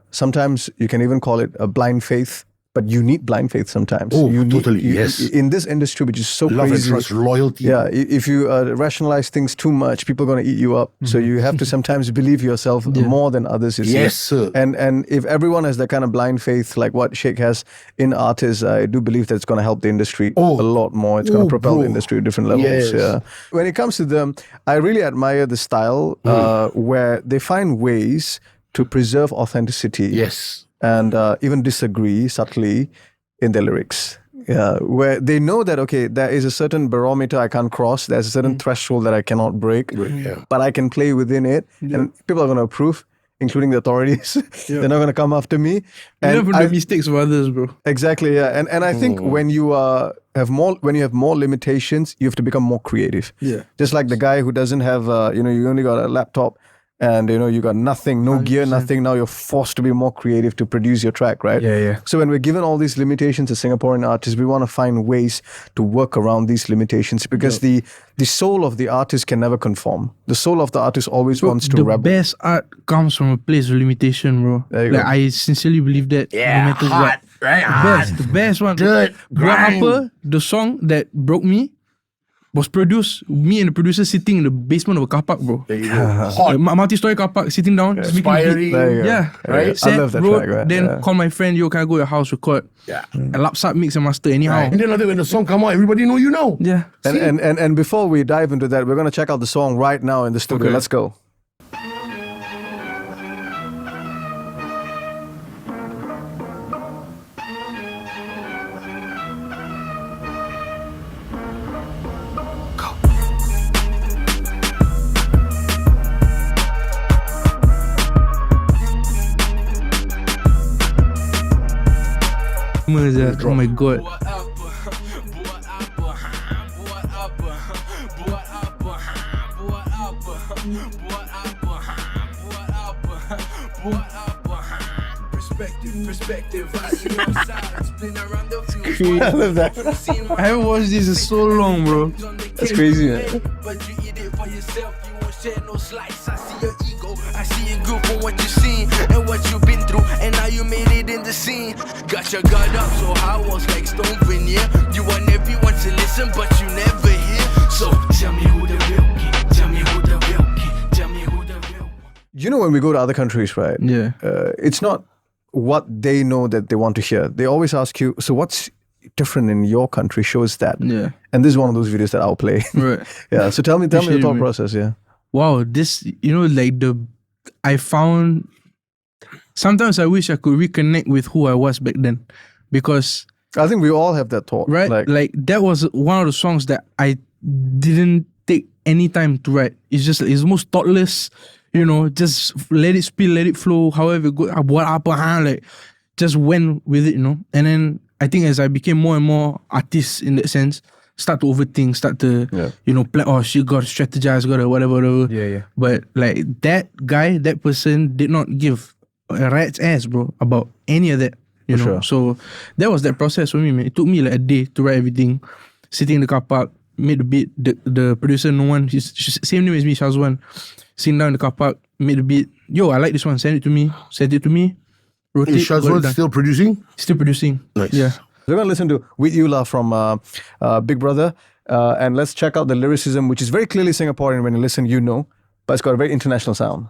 Sometimes you can even call it a blind faith, but you need blind faith sometimes. Oh, you totally, yes. In this industry, which is so Love crazy. and trust, loyalty. Yeah, if you rationalize things too much, people are going to eat you up. So you have to sometimes believe yourself more than others. You see. Yes, sir. And if everyone has that kind of blind faith, like what Sheikh has in artists, I do believe that it's going to help the industry a lot more. It's going to propel the industry to different levels. Yes. Yeah. When it comes to them, I really admire the style where they find ways to preserve authenticity. Yes. And even disagree subtly in their lyrics. Yeah, where they know that, okay, there is a certain barometer I can't cross, there's a certain threshold that I cannot break, but I can play within it, and people are going to approve, including the authorities. They're not going to come after me. And learn from the mistakes of others, bro. Exactly, yeah. And I think when you have more limitations, you have to become more creative. Yeah. Just like the guy who doesn't have, you only got a laptop, and you got nothing, no gear, nothing. Now you're forced to be more creative to produce your track, right? Yeah. So when we're given all these limitations as Singaporean artists, we want to find ways to work around these limitations, because the soul of the artist can never conform. The soul of the artist always wants to the rebel. best art comes from a place of limitation, bro. There you Like go. I sincerely believe that. Yeah, no matter hard, what. right? The best one. Dirt, Buat grind. Apa, the song that broke me was produced, me and the producer sitting in the basement of a car park, bro. There you go. Hot. Multi-story car park, sitting down, just making a beat. Inspiring. There you go. Yeah, Right. I Set, love that wrote, track, right? then Yeah. call my friend, yo, can I go to your house, record? Yeah. A laptop mix and master anyhow. And then when the song come out, everybody know you now. Yeah. And before we dive into that, we're going to check out the song right now in the studio. Okay. Let's go. Oh my god. Perspective, I see your side, spin around the field. I love that. I haven't watched this in so long, bro. That's crazy, man. But you eat it for yourself, you won't share no slice. I see your ego, I see your group from what you've seen and what you've been through, and now you made it in the scene. Got your guard up so high, was like stone veneer. You want everyone to listen, but you never hear. So tell me who the real king, tell me who the real king, tell me who the real. You know, when we go to other countries, right? Yeah. It's not what they know that they want to hear. They always ask you, so what's different in your country? Show us that. Yeah. And this is one of those videos that I'll play. Right. Yeah. So tell me the Appreciate thought it, man. process. Yeah. Wow, this, I found, sometimes I wish I could reconnect with who I was back then, because, I think we all have that thought. right, like that was one of the songs that I didn't take any time to write. It's most thoughtless, just let it spill, let it flow, however good, buat apa, like, just went with it, And then I think as I became more and more artist in that sense, start to overthink, start to, plan, oh shit, gotta strategize, gotta whatever. Yeah. But like that guy, that person did not give a rat's ass, bro, about any of that. You know. sure. So that was that process for me, man. It took me like a day to write everything. Sitting in the car park, made the beat. The producer, no one, she's same name as me, Shazwan. Sitting down in the car park, made the beat. Yo, I like this one. Send it to me. Wrote Is it. got it Shazwan done. still producing? Still producing. Nice. Yeah. We're going to listen to With You La from Big Brother. And let's check out the lyricism, which is very clearly Singaporean. When you listen, but it's got a very international sound.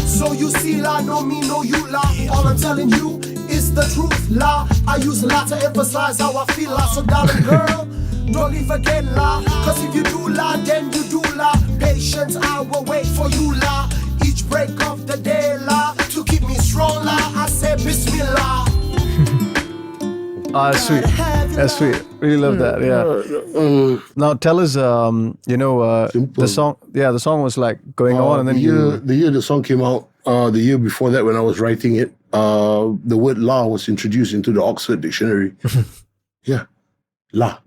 So you see, la, no me, no you, la. All I'm telling you is the truth, la. I use a lot to emphasize how I feel, la. So darling girl, Don't leave again, la. Cause if you do, la, then you do, la. Patience, I will wait for you, la. Each break of the day, la. To keep me strong, la. I say Bismillah. Sweet. That's sweet. Really love that. Yeah. Now tell us, the song. Yeah, the song was like going on, and then the year the song came out, the year before that when I was writing it, the word "la" was introduced into the Oxford Dictionary. Yeah, la,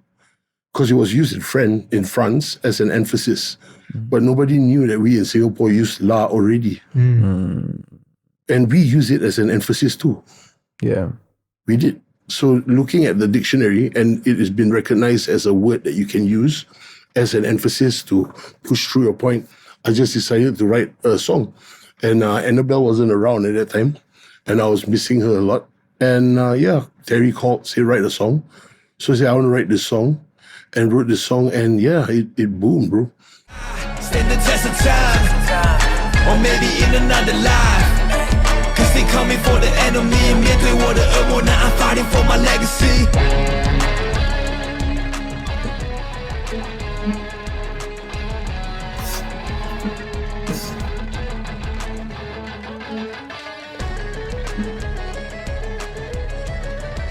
because it was used in France as an emphasis, but nobody knew that we in Singapore used "la" already, and we use it as an emphasis too. Yeah, we did. So looking at the dictionary, and it has been recognized as a word that you can use as an emphasis to push through your point, I just decided to write a song. And Annabelle wasn't around at that time, and I was missing her a lot. And Terry called, said, write a song. So I said, I want to write this song, and wrote this song, and it boomed, bro. Stand the test of time, or maybe in another life. Cause they coming for the enemy. 面对我的恶魔 Now I'm fighting for my legacy.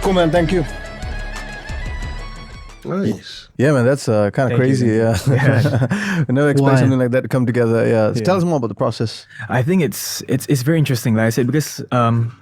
cool, man. Thank you. Nice. Yeah, man, that's kind of crazy. Yeah, I never expect something like that to come together. Yeah. So tell us more about the process. I think it's very interesting, like I said, because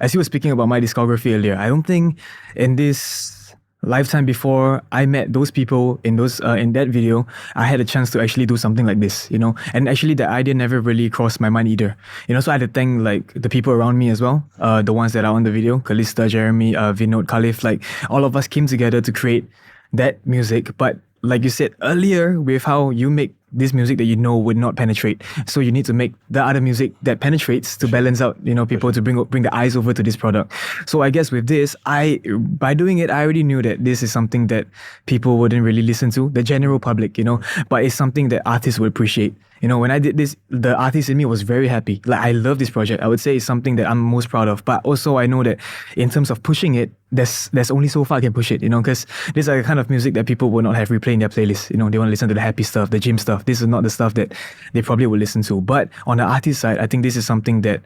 as you were speaking about my discography earlier, I don't think in this lifetime before I met those people in that video, I had a chance to actually do something like this, you know. And actually, the idea never really crossed my mind either, you know. So I had to thank like the people around me as well, the ones that are on the video, Kalista, Jeremy, Vinod, Khalif, like all of us came together to create that music. But like you said earlier, with how you make this music that you know would not penetrate, so you need to make the other music that penetrates to balance out, you know, people to bring the eyes over to this product. So I guess with this, by doing it, I already knew that this is something that people wouldn't really listen to, the general public, you know, but it's something that artists would appreciate. You know, when I did this, the artist in me was very happy. Like, I love this project. I would say it's something that I'm most proud of. But also, I know that in terms of pushing it, there's only so far I can push it, you know, because these are the kind of music that people will not have replay in their playlist. You know, they want to listen to the happy stuff, the gym stuff. This is not the stuff that they probably would listen to. But on the artist side, I think this is something that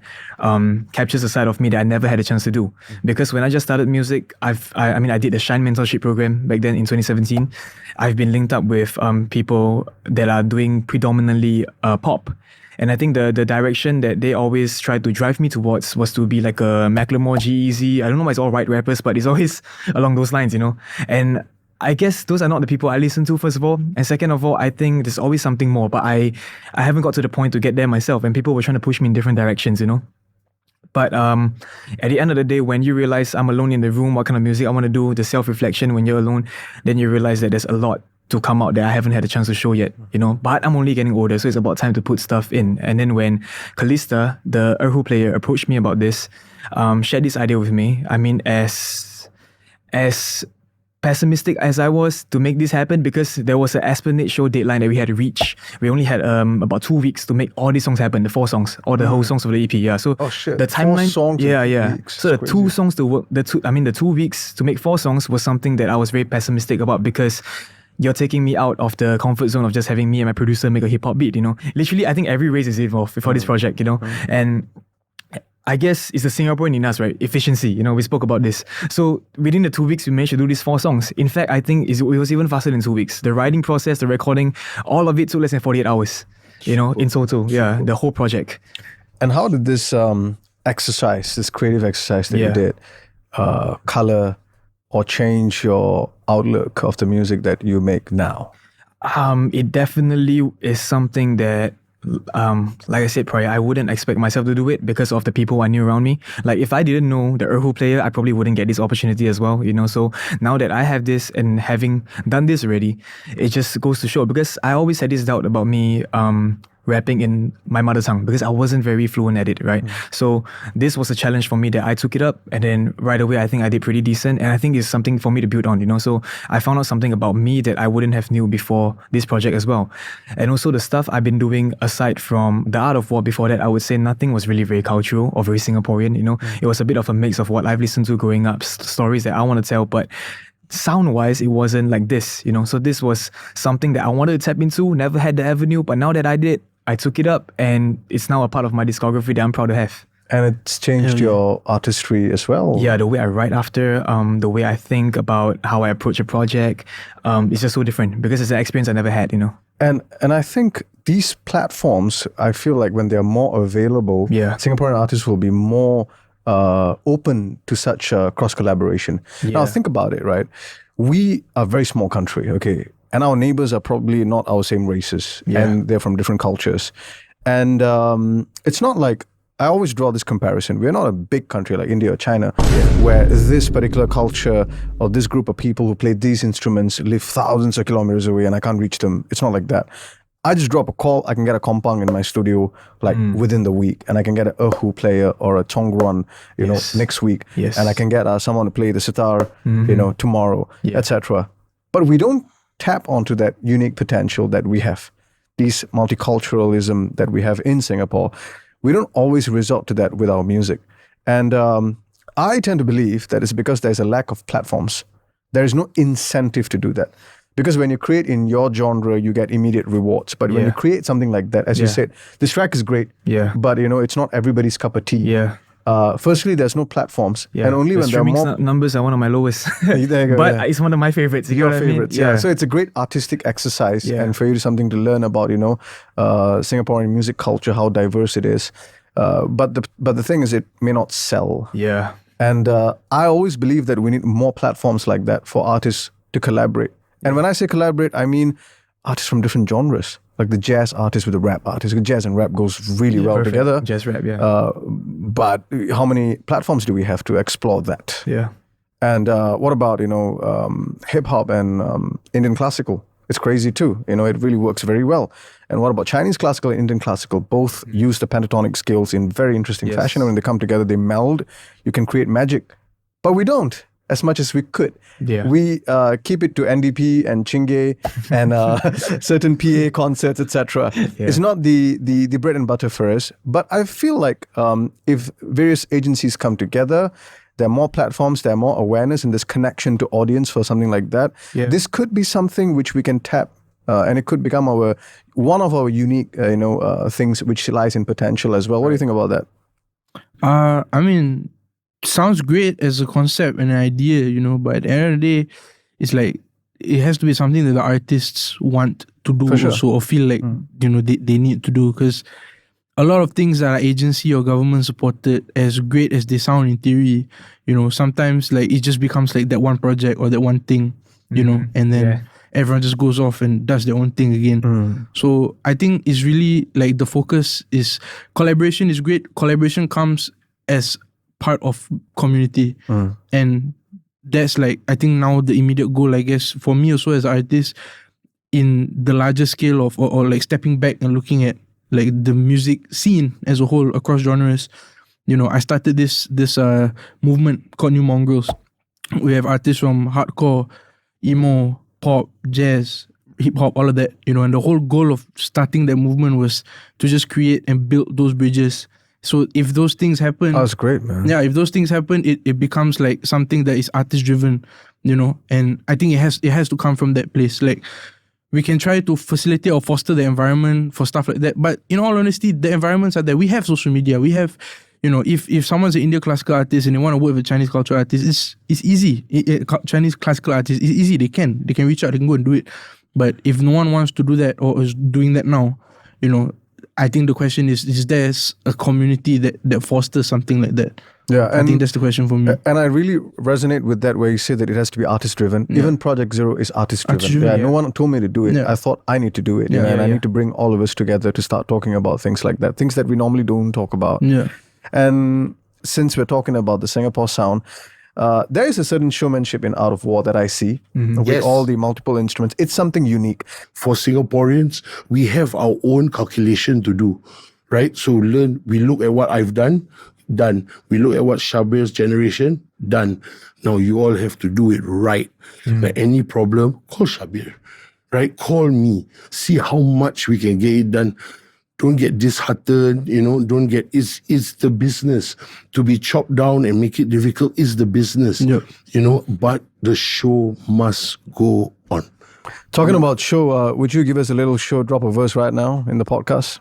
captures a side of me that I never had a chance to do. Because when I just started music, I did the Shine Mentorship program back then in 2017. I've been linked up with people that are doing predominantly pop. And I think the direction that they always tried to drive me towards was to be like a Macklemore, G-Eazy. I don't know why it's all white rappers, but it's always along those lines, you know. And I guess those are not the people I listen to, first of all. And second of all, I think there's always something more. But I haven't got to the point to get there myself. And people were trying to push me in different directions, you know. But at the end of the day, when you realize I'm alone in the room, what kind of music I want to do, the self-reflection when you're alone, then you realize that there's a lot to come out that I haven't had a chance to show yet, you know. But I'm only getting older, so it's about time to put stuff in. And then when Kalista, the Erhu player, approached me about this, shared this idea with me, I mean, as pessimistic as I was to make this happen, because there was an Esplanade show deadline that we had to reach. We only had about 2 weeks to make all these songs happen, the 4 songs, all the whole songs of the EP. Yeah, so the timeline. 4 songs. Yeah. So the 2 songs to work, the 2 weeks to make 4 songs was something that I was very pessimistic about, because you're taking me out of the comfort zone of just having me and my producer make a hip hop beat, you know. Literally, I think every race is involved for this project, you know. And I guess it's the Singaporean in us, right? Efficiency, you know, we spoke about this. So within the 2 weeks, we managed to do these 4 songs. In fact, I think it was even faster than 2 weeks. The writing process, the recording, all of it took less than 48 hours, you know, in total. Yeah, the whole project. And how did this exercise, this creative exercise that you did, color or change your outlook of the music that you make now? It definitely is something that, like I said prior, I wouldn't expect myself to do it because of the people I knew around me. Like, if I didn't know the Erhu player, I probably wouldn't get this opportunity as well, you know. So now that I have this and having done this already, it just goes to show, because I always had this doubt about me rapping in my mother tongue, because I wasn't very fluent at it, right? So this was a challenge for me that I took it up, and then right away I think I did pretty decent, and I think it's something for me to build on, you know. So I found out something about me that I wouldn't have knew before this project as well. And also the stuff I've been doing aside from the Art of War before that, I would say nothing was really very cultural or very Singaporean, you know. It was a bit of a mix of what I've listened to growing up, stories that I want to tell, but sound-wise, it wasn't like this, you know. So this was something that I wanted to tap into, never had the avenue, but now that I did, I took it up, and it's now a part of my discography that I'm proud to have. And it's changed your artistry as well. Yeah, the way I write after, the way I think about how I approach a project, it's just so different because it's an experience I never had, you know. And I think these platforms, I feel like when they're more available, Singaporean artists will be more open to such cross collaboration. Now think about it, right? We are a very small country, okay, and our neighbors are probably not our same races, and they're from different cultures, and it's not like, I always draw this comparison. We're not a big country like India or China, where this particular culture or this group of people who play these instruments live thousands of kilometers away and I can't reach them. It's not like that. I just drop a call, I can get a kompang in my studio like within the week, and I can get a erhu player or a chongron, you know, next week, and I can get someone to play the sitar, you know, tomorrow, etc. But we don't tap onto that unique potential that we have, this multiculturalism that we have in Singapore. We don't always resort to that with our music. And I tend to believe that it's because there's a lack of platforms. There is no incentive to do that. Because when you create in your genre, you get immediate rewards. But when you create something like that, as you said, this track is great, but you know, it's not everybody's cup of tea. Firstly, there's no platforms. And only when there are more... numbers are one of my lowest. There you go, but it's one of my favorites. Your favorites, I mean? So it's a great artistic exercise, and for you to something to learn about, you know, Singaporean music culture, how diverse it is. But the thing is, it may not sell. And I always believe that we need more platforms like that for artists to collaborate. And when I say collaborate, I mean artists from different genres. Like the jazz artist with the rap artist. Jazz and rap goes really well together. Jazz rap, but how many platforms do we have to explore that? And what about, you know, hip hop and Indian classical? It's crazy too. You know, it really works very well. And what about Chinese classical and Indian classical? Both use the pentatonic scales in very interesting fashion. And when they come together, they meld. You can create magic. But we don't, as much as we could. We keep it to NDP and Chingay and certain PA concerts, etc. It's not the bread and butter for us. But I feel like if various agencies come together, there are more platforms, there are more awareness, and there's connection to audience for something like that. This could be something which we can tap, and it could become one of our unique, things which lies in potential as well. What do you think about that? I mean, sounds great as a concept and an idea, you know, but at the end of the day, it's like, it has to be something that the artists want to do also, or feel like, you know, they need to do, because a lot of things that are agency or government supported, as great as they sound in theory, you know, sometimes like it just becomes like that one project or that one thing, you know, and then everyone just goes off and does their own thing again. So I think it's really like the focus is collaboration is great. Collaboration comes as part of community, and that's like, I think now the immediate goal, I guess, for me also as an artist, in the larger scale of or like stepping back and looking at like the music scene as a whole across genres. You know, I started this movement called New Mongrels. We have artists from hardcore, emo, pop, jazz, hip hop, all of that, you know, and the whole goal of starting that movement was to just create and build those bridges. So if those things happen... Oh, that's great, man. Yeah, if those things happen, it becomes like something that is artist-driven, you know, and I think it has to come from that place. Like, we can try to facilitate or foster the environment for stuff like that, but in all honesty, the environments are there. We have social media. We have, you know, if someone's an Indian classical artist and they want to work with a Chinese cultural artist, it's easy. Chinese classical artists, it's easy. They can reach out, they can go and do it. But if no one wants to do that or is doing that now, you know, I think the question is there a community that fosters something like that? Yeah, I think that's the question for me. And I really resonate with that, where you say that it has to be artist-driven. Even Project Zero is artist-driven. No one told me to do it. I thought I need to do it. And I need to bring all of us together to start talking about things like that, things that we normally don't talk about. And since we're talking about the Singapore sound, there is a certain showmanship in Art of War that I see with all the multiple instruments. It's something unique. For Singaporeans, we have our own calculation to do, right? So we look at what I've done. We look at what Shabir's generation, done. Now you all have to do it right. Like any problem, call Shabir, right? Call me. See how much we can get it done. don't get disheartened, don't get, it's the business. To be chopped down and make it difficult is the business, but the show must go on. Talking about show, would you give us a little show, drop a verse right now in the podcast?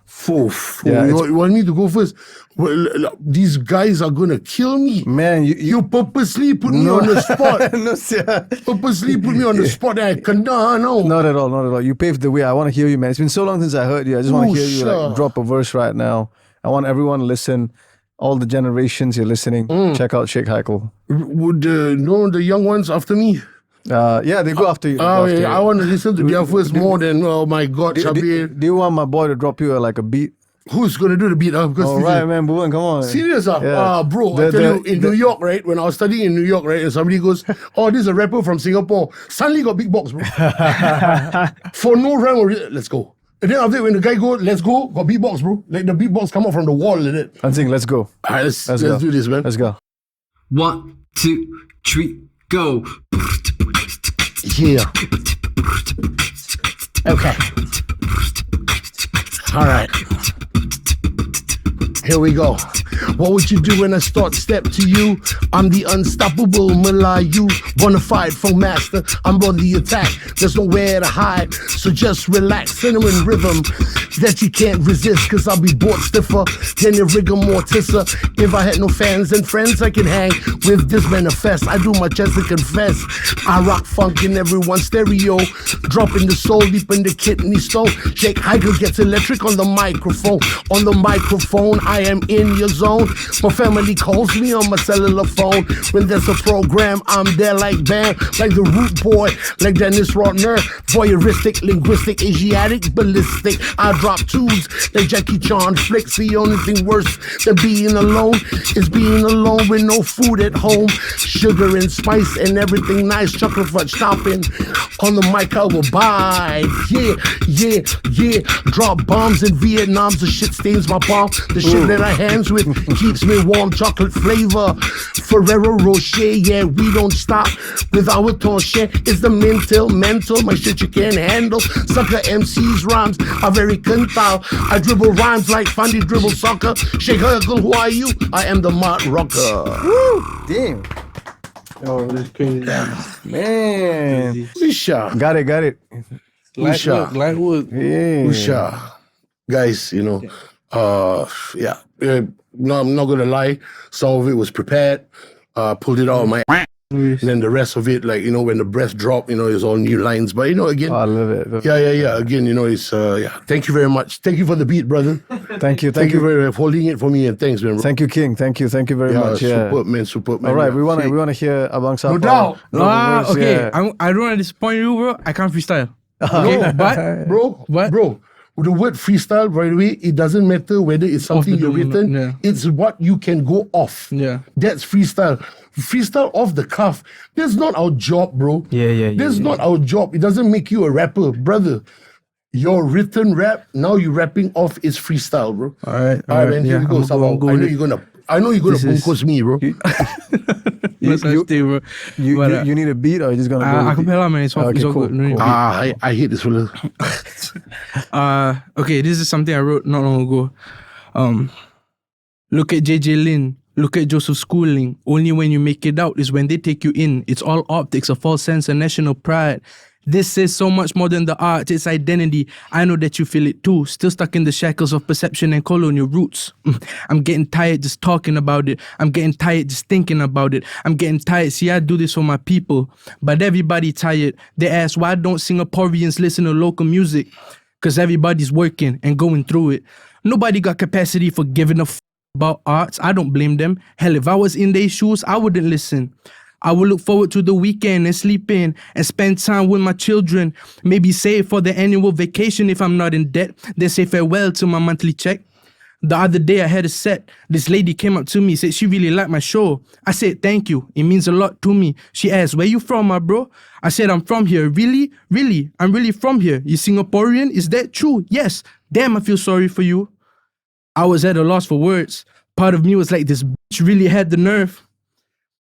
Yeah, you want me to go first? Well, these guys are going to kill me. Man, you purposely put me on the spot. No, sir. Purposely put me on the spot and I cannot, no. Not at all. You paved the way. I want to hear you, man. It's been so long since I heard you. I just want to hear you like, drop a verse right now. I want everyone to listen. All the generations you're listening, check out Sheikh Haikal. Would the young ones after me? Yeah, they go after you. I want to listen to their first more than, oh my God, Shabir. Do you want my boy to drop you like a beat? Who's going to do the beat? All right, man, Bhuvan, come on. Serious? Yeah. Bro, I tell you, in New York, right, when I was studying in New York, right, and somebody goes, oh, this is a rapper from Singapore, suddenly got big box, bro. For no rhyme or reason, let's go. And then after when the guy go, let's go, got beatbox, bro. Like the beatbox come out from the wall like that. I'm saying, let's go. All right, let's do this, man. Let's go. 1, 2, 3, go. Yeah. Okay. All right. Here we go. What would you do when I step to you? I'm the unstoppable Malayu, bonafide funk master. I'm on the attack. There's nowhere to hide, so just relax. Cinnamon rhythm that you can't resist, cause I'll be bored stiffer than your rigor mortisa. If I had no fans and friends, I can hang with this manifest. I do my chest to confess. I rock funk in everyone's stereo, dropping the soul deep in the kidney stone. Sheikh Haikal gets electric on the microphone. On the microphone, I am in your zone. My family calls me on my cellular phone. When there's a program, I'm there like Bam, like the Root Boy, like Dennis Rodner. Voyeuristic, linguistic, Asiatic, ballistic. I drop tubes like Jackie Chan flicks. The only thing worse than being alone is being alone with no food at home. Sugar and spice and everything nice. Chocolate fudge topping. On the mic I will buy. Yeah. Drop bombs in Vietnam. The shit stains my palm. The shit that I hands with keeps me warm. Chocolate flavor. Ferrero Rocher. Yeah, we don't stop with our torche. It's the mental. My shit you can't handle. Sucker MC's rhymes are very quintile. I dribble rhymes like Fundy dribble soccer. Sheikh Haikal, who are you? I am the Mart Rocker. Woo! Damn. Oh, that's crazy. Man. Usha. Got it. Usha. Lightwood. Yeah. Usha. Guys, yeah. No, I'm not going to lie. Some of it was prepared. Pulled it out of my ass. And then the rest of it, like, when the breath dropped, it's all new lines. But, again. Oh, I love it. Yeah. Again, it's, Thank you very much. Thank you for the beat, brother. Thank you. Thank you very much for holding it for me, and thanks, man. Thank you, King. Thank you very much. Yeah. Superb, man. All right, Yeah. we want to hear Abang Sapa. No doubt. Okay. Yeah. I don't want to disappoint you, bro. I can't freestyle. No, but bro, the word freestyle, by the way, it doesn't matter whether it's something you've written. Yeah. It's what you can go off. Yeah. That's freestyle. Freestyle off the cuff. That's not our job, bro. Yeah. That's not our job. It doesn't make you a rapper, brother. Your written rap, now you rapping off is freestyle, bro. All right, man. Here we go, I'm Sabah. go I with know it. you're gonna This is- bunkos me, bro. That's how I stay, bro. But, You need a beat, or you're just gonna go with it? acapella, man. It's all, Okay, it's all cool, good. No need cool. to I hate this fella. Okay, this is something I wrote not long ago. Look at JJ Lin. Look at Joseph Schooling. Only when you make it out is when they take you in. It's all optics, a false sense of national pride. This says so much more than the art, it's identity. I know that you feel it too. Still stuck in the shackles of perception and colonial roots. I'm getting tired just talking about it. I'm getting tired just thinking about it. I'm getting tired. See, I do this for my people. But everybody tired. They ask, why don't Singaporeans listen to local music? Because everybody's working and going through it. Nobody got capacity for giving a about arts. I don't blame them. Hell, if I was in their shoes, I wouldn't listen. I will look forward to the weekend and sleep in and spend time with my children. Maybe save for the annual vacation if I'm not in debt. Then say farewell to my monthly check. The other day I had a set. This lady came up to me, said she really liked my show. I said, thank you. It means a lot to me. She asked, where you from, my bro? I said, I'm from here. Really? Really? I'm really from here. You Singaporean? Is that true? Yes. Damn, I feel sorry for you. I was at a loss for words. Part of me was like, this bitch really had the nerve.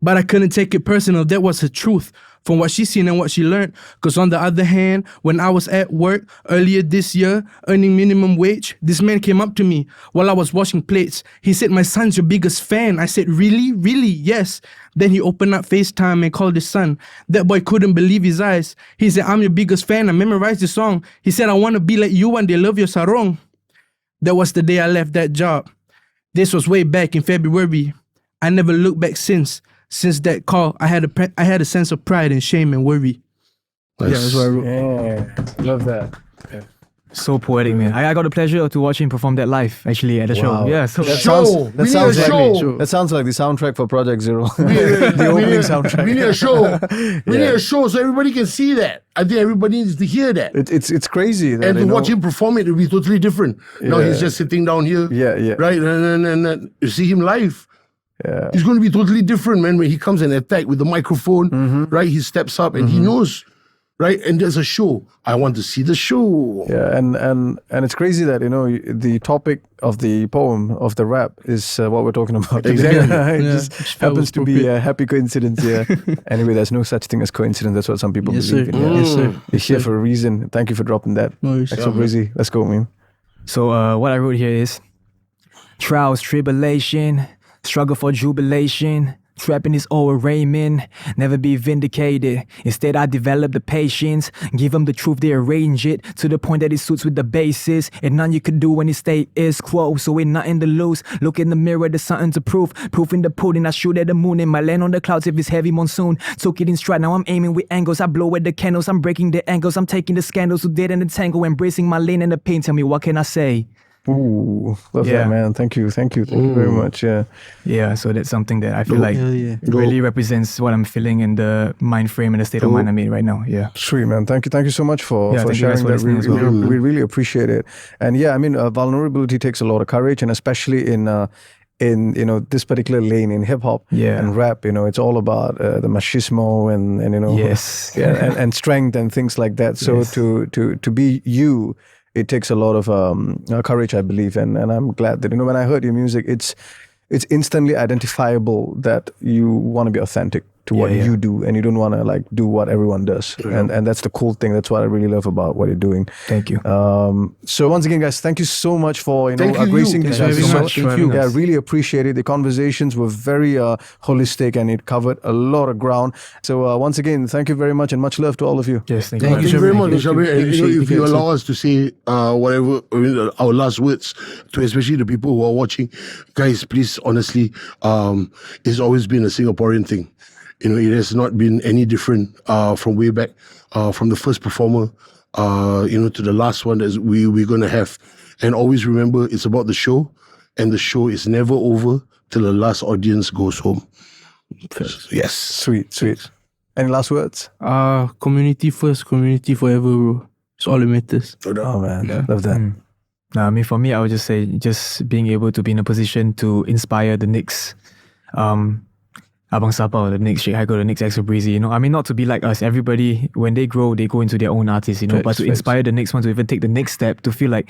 But I couldn't take it personal, that was the truth. from what she's seen and what she learned. Because on the other hand, when I was at work earlier this year, earning minimum wage, this man came up to me while I was washing plates. He said, "My son's your biggest fan." I said, "Really? Really?" "Yes." Then he opened up FaceTime and called his son. That boy couldn't believe his eyes. He said, "I'm your biggest fan. I memorized the song." He said, "I want to be like you one day, love your sarong." That was the day I left that job. This was way back in February. I never looked back since. Since that call, I had a sense of pride and shame and worry. Nice. Yeah, that's what I wrote. Yeah, love that. So poetic, man. I got the pleasure to watch him perform that live, actually, at the show. Wow. Yeah, so Show. We need a show. That sounds like the soundtrack for Project Zero. We need the opening soundtrack. We need a show. We need a show so everybody can see that. I think everybody needs to hear that. It's crazy. That, And to watch him perform it will be totally different. Now he's just sitting down here. Yeah. Right? And you see him live. Yeah. It's going to be totally different, man, when he comes and attack with the microphone, right? He steps up and he knows, right? And there's a show. I want to see the show. Yeah, and it's crazy that the topic of the poem of the rap is what we're talking about today. Exactly. It just happens to be a happy coincidence. Yeah. Anyway, there's no such thing as coincidence. That's what some people Yes, believe sir. in. Yeah. Yes, sir. You're here for a reason. Thank you for dropping that. No worries. That's so crazy. Let's go, man. So what I wrote here is trials, tribulation, struggle for jubilation. Trapping is overraiment, never be vindicated. Instead, I develop the patience, give them the truth, they arrange it to the point that it suits with the basis. And none you could do when it stay is quo, so ain't nothing to lose. Look in the mirror, there's something to prove. Proof in the pudding, I shoot at the moon and my land on the clouds if it's heavy monsoon. Took it in stride, now I'm aiming with angles. I blow at the candles, I'm breaking the angles. I'm taking the scandals who dead in the tangle, embracing my lane and the pain. Tell me, what can I say? Ooh, love Yeah. that, man. Thank you very much. Yeah. Yeah, so that's something that I feel like Hell yeah. it really represents what I'm feeling in the mind frame and the state of mind I'm in right now. Yeah. Sweet, man. Thank you so much for Yeah, thank you guys sharing for that. listening as well. We really appreciate it. And yeah, I mean, vulnerability takes a lot of courage, and especially in this particular lane in hip hop Yeah. and rap, it's all about the machismo and Yes. yeah, and strength and things like that. So Yes. to be you, it takes a lot of courage, I believe, and I'm glad that when I heard your music, it's instantly identifiable that you want to be authentic to what Yeah. you do, and you don't want to do what everyone does, and that's the cool thing. That's what I really love about what you're doing. Thank you. So once again, guys, thank you so much for Thank you, gracing you. this Thank you very episode. much. Thank you. Yeah, I really appreciate it. The conversations were very holistic, and it covered a lot of ground. So once again, thank you very much, and much love to all of you. Yes, thank you. Thank you very much, Shabi. And Appreciate if it. you allow us to say whatever, our last words to especially the people who are watching, guys, please, honestly, it's always been a Singaporean thing. It has not been any different from way back, from the first performer, to the last one that we're going to have. And always remember, it's about the show, and the show is never over till the last audience goes home. Yes. Sweet. Any last words? Community first, community forever, bro. It's all that matters. Oh man, love that. I mean, for me, I would just say just being able to be in a position to inspire the next Abang Sapau, the next Sheikh Haiko, the next Exo Breezy, I mean, not to be like us. Everybody, when they grow, they go into their own artists, but to inspire the next one to even take the next step, to feel like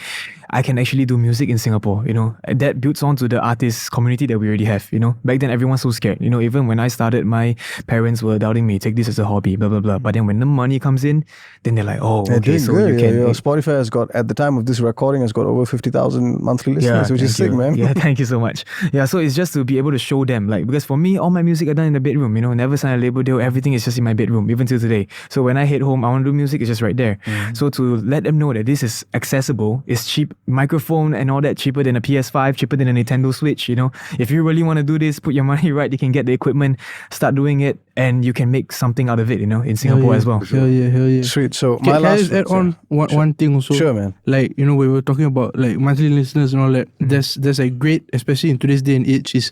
I can actually do music in Singapore, and that builds on to the artist community that we already have, Back then, everyone's so scared, even when I started, my parents were doubting me, take this as a hobby, blah, blah, blah. But then when the money comes in, then they're like, oh, They're okay, doing so good. you can... Yeah. Spotify has got, at the time of this recording, has got over 50,000 monthly listeners, which is sick, thank you. man. Yeah, thank you so much. Yeah, so it's just to be able to show them, because for me, all my music are done in the bedroom, never sign a label deal, everything is just in my bedroom, even till today. So when I head home, I want to do music, it's just right there. So to let them know that this is accessible, it's cheap, microphone and all that, cheaper than a PS5, cheaper than a Nintendo Switch, If you really want to do this, put your money right, you can get the equipment, start doing it, and you can make something out of it, in Singapore as well. Hell yeah. Sweet. So Can I just add on one thing also? Sure, man. When we were talking about monthly listeners and all that, there's a great, especially in today's day and age, is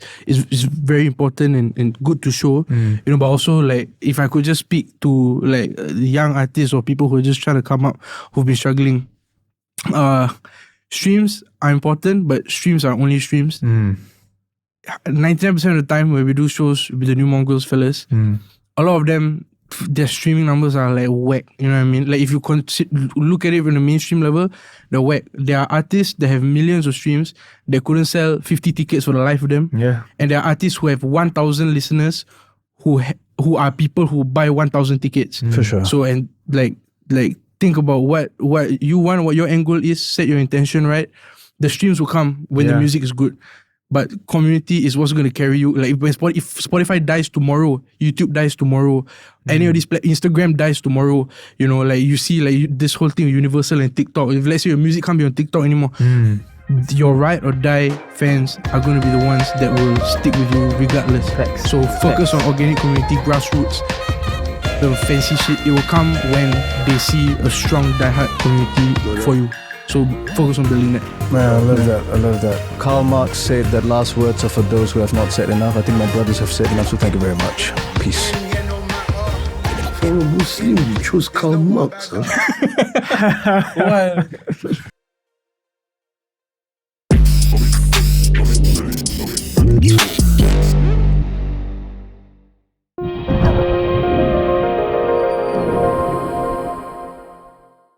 very important and good to show. But also if I could just speak to young artists or people who are just trying to come up, who've been struggling. Streams are important, but streams are only streams. 99% of the time when we do shows with the New Mongols fellas, a lot of them, their streaming numbers are whack. You know what I mean? If you look at it from the mainstream level, they're whack. There are artists that have millions of streams that couldn't sell 50 tickets for the life of them. Yeah. And there are artists who have 1,000 listeners who who are people who buy 1,000 tickets. For sure. So and like think about what you want, what your end goal is, set your intention right. The streams will come when the Yeah. music is good. But community is what's going to carry you. Like if Spotify dies tomorrow, YouTube dies tomorrow, any of these Instagram dies tomorrow. You know, like you see, like this whole thing, Universal and TikTok. If let's say your music can't be on TikTok anymore, your ride or die fans are going to be the ones that will stick with you regardless. Facts. So focus on organic community, grassroots. The fancy shit, it will come when they see a strong diehard community for you. So focus on building that. Man, I love that. I love that. Karl Marx said that last words are for those who have not said enough. I think my brothers have said enough, so thank you very much. Peace. For a Muslim, you chose Karl Marx. Huh? Well,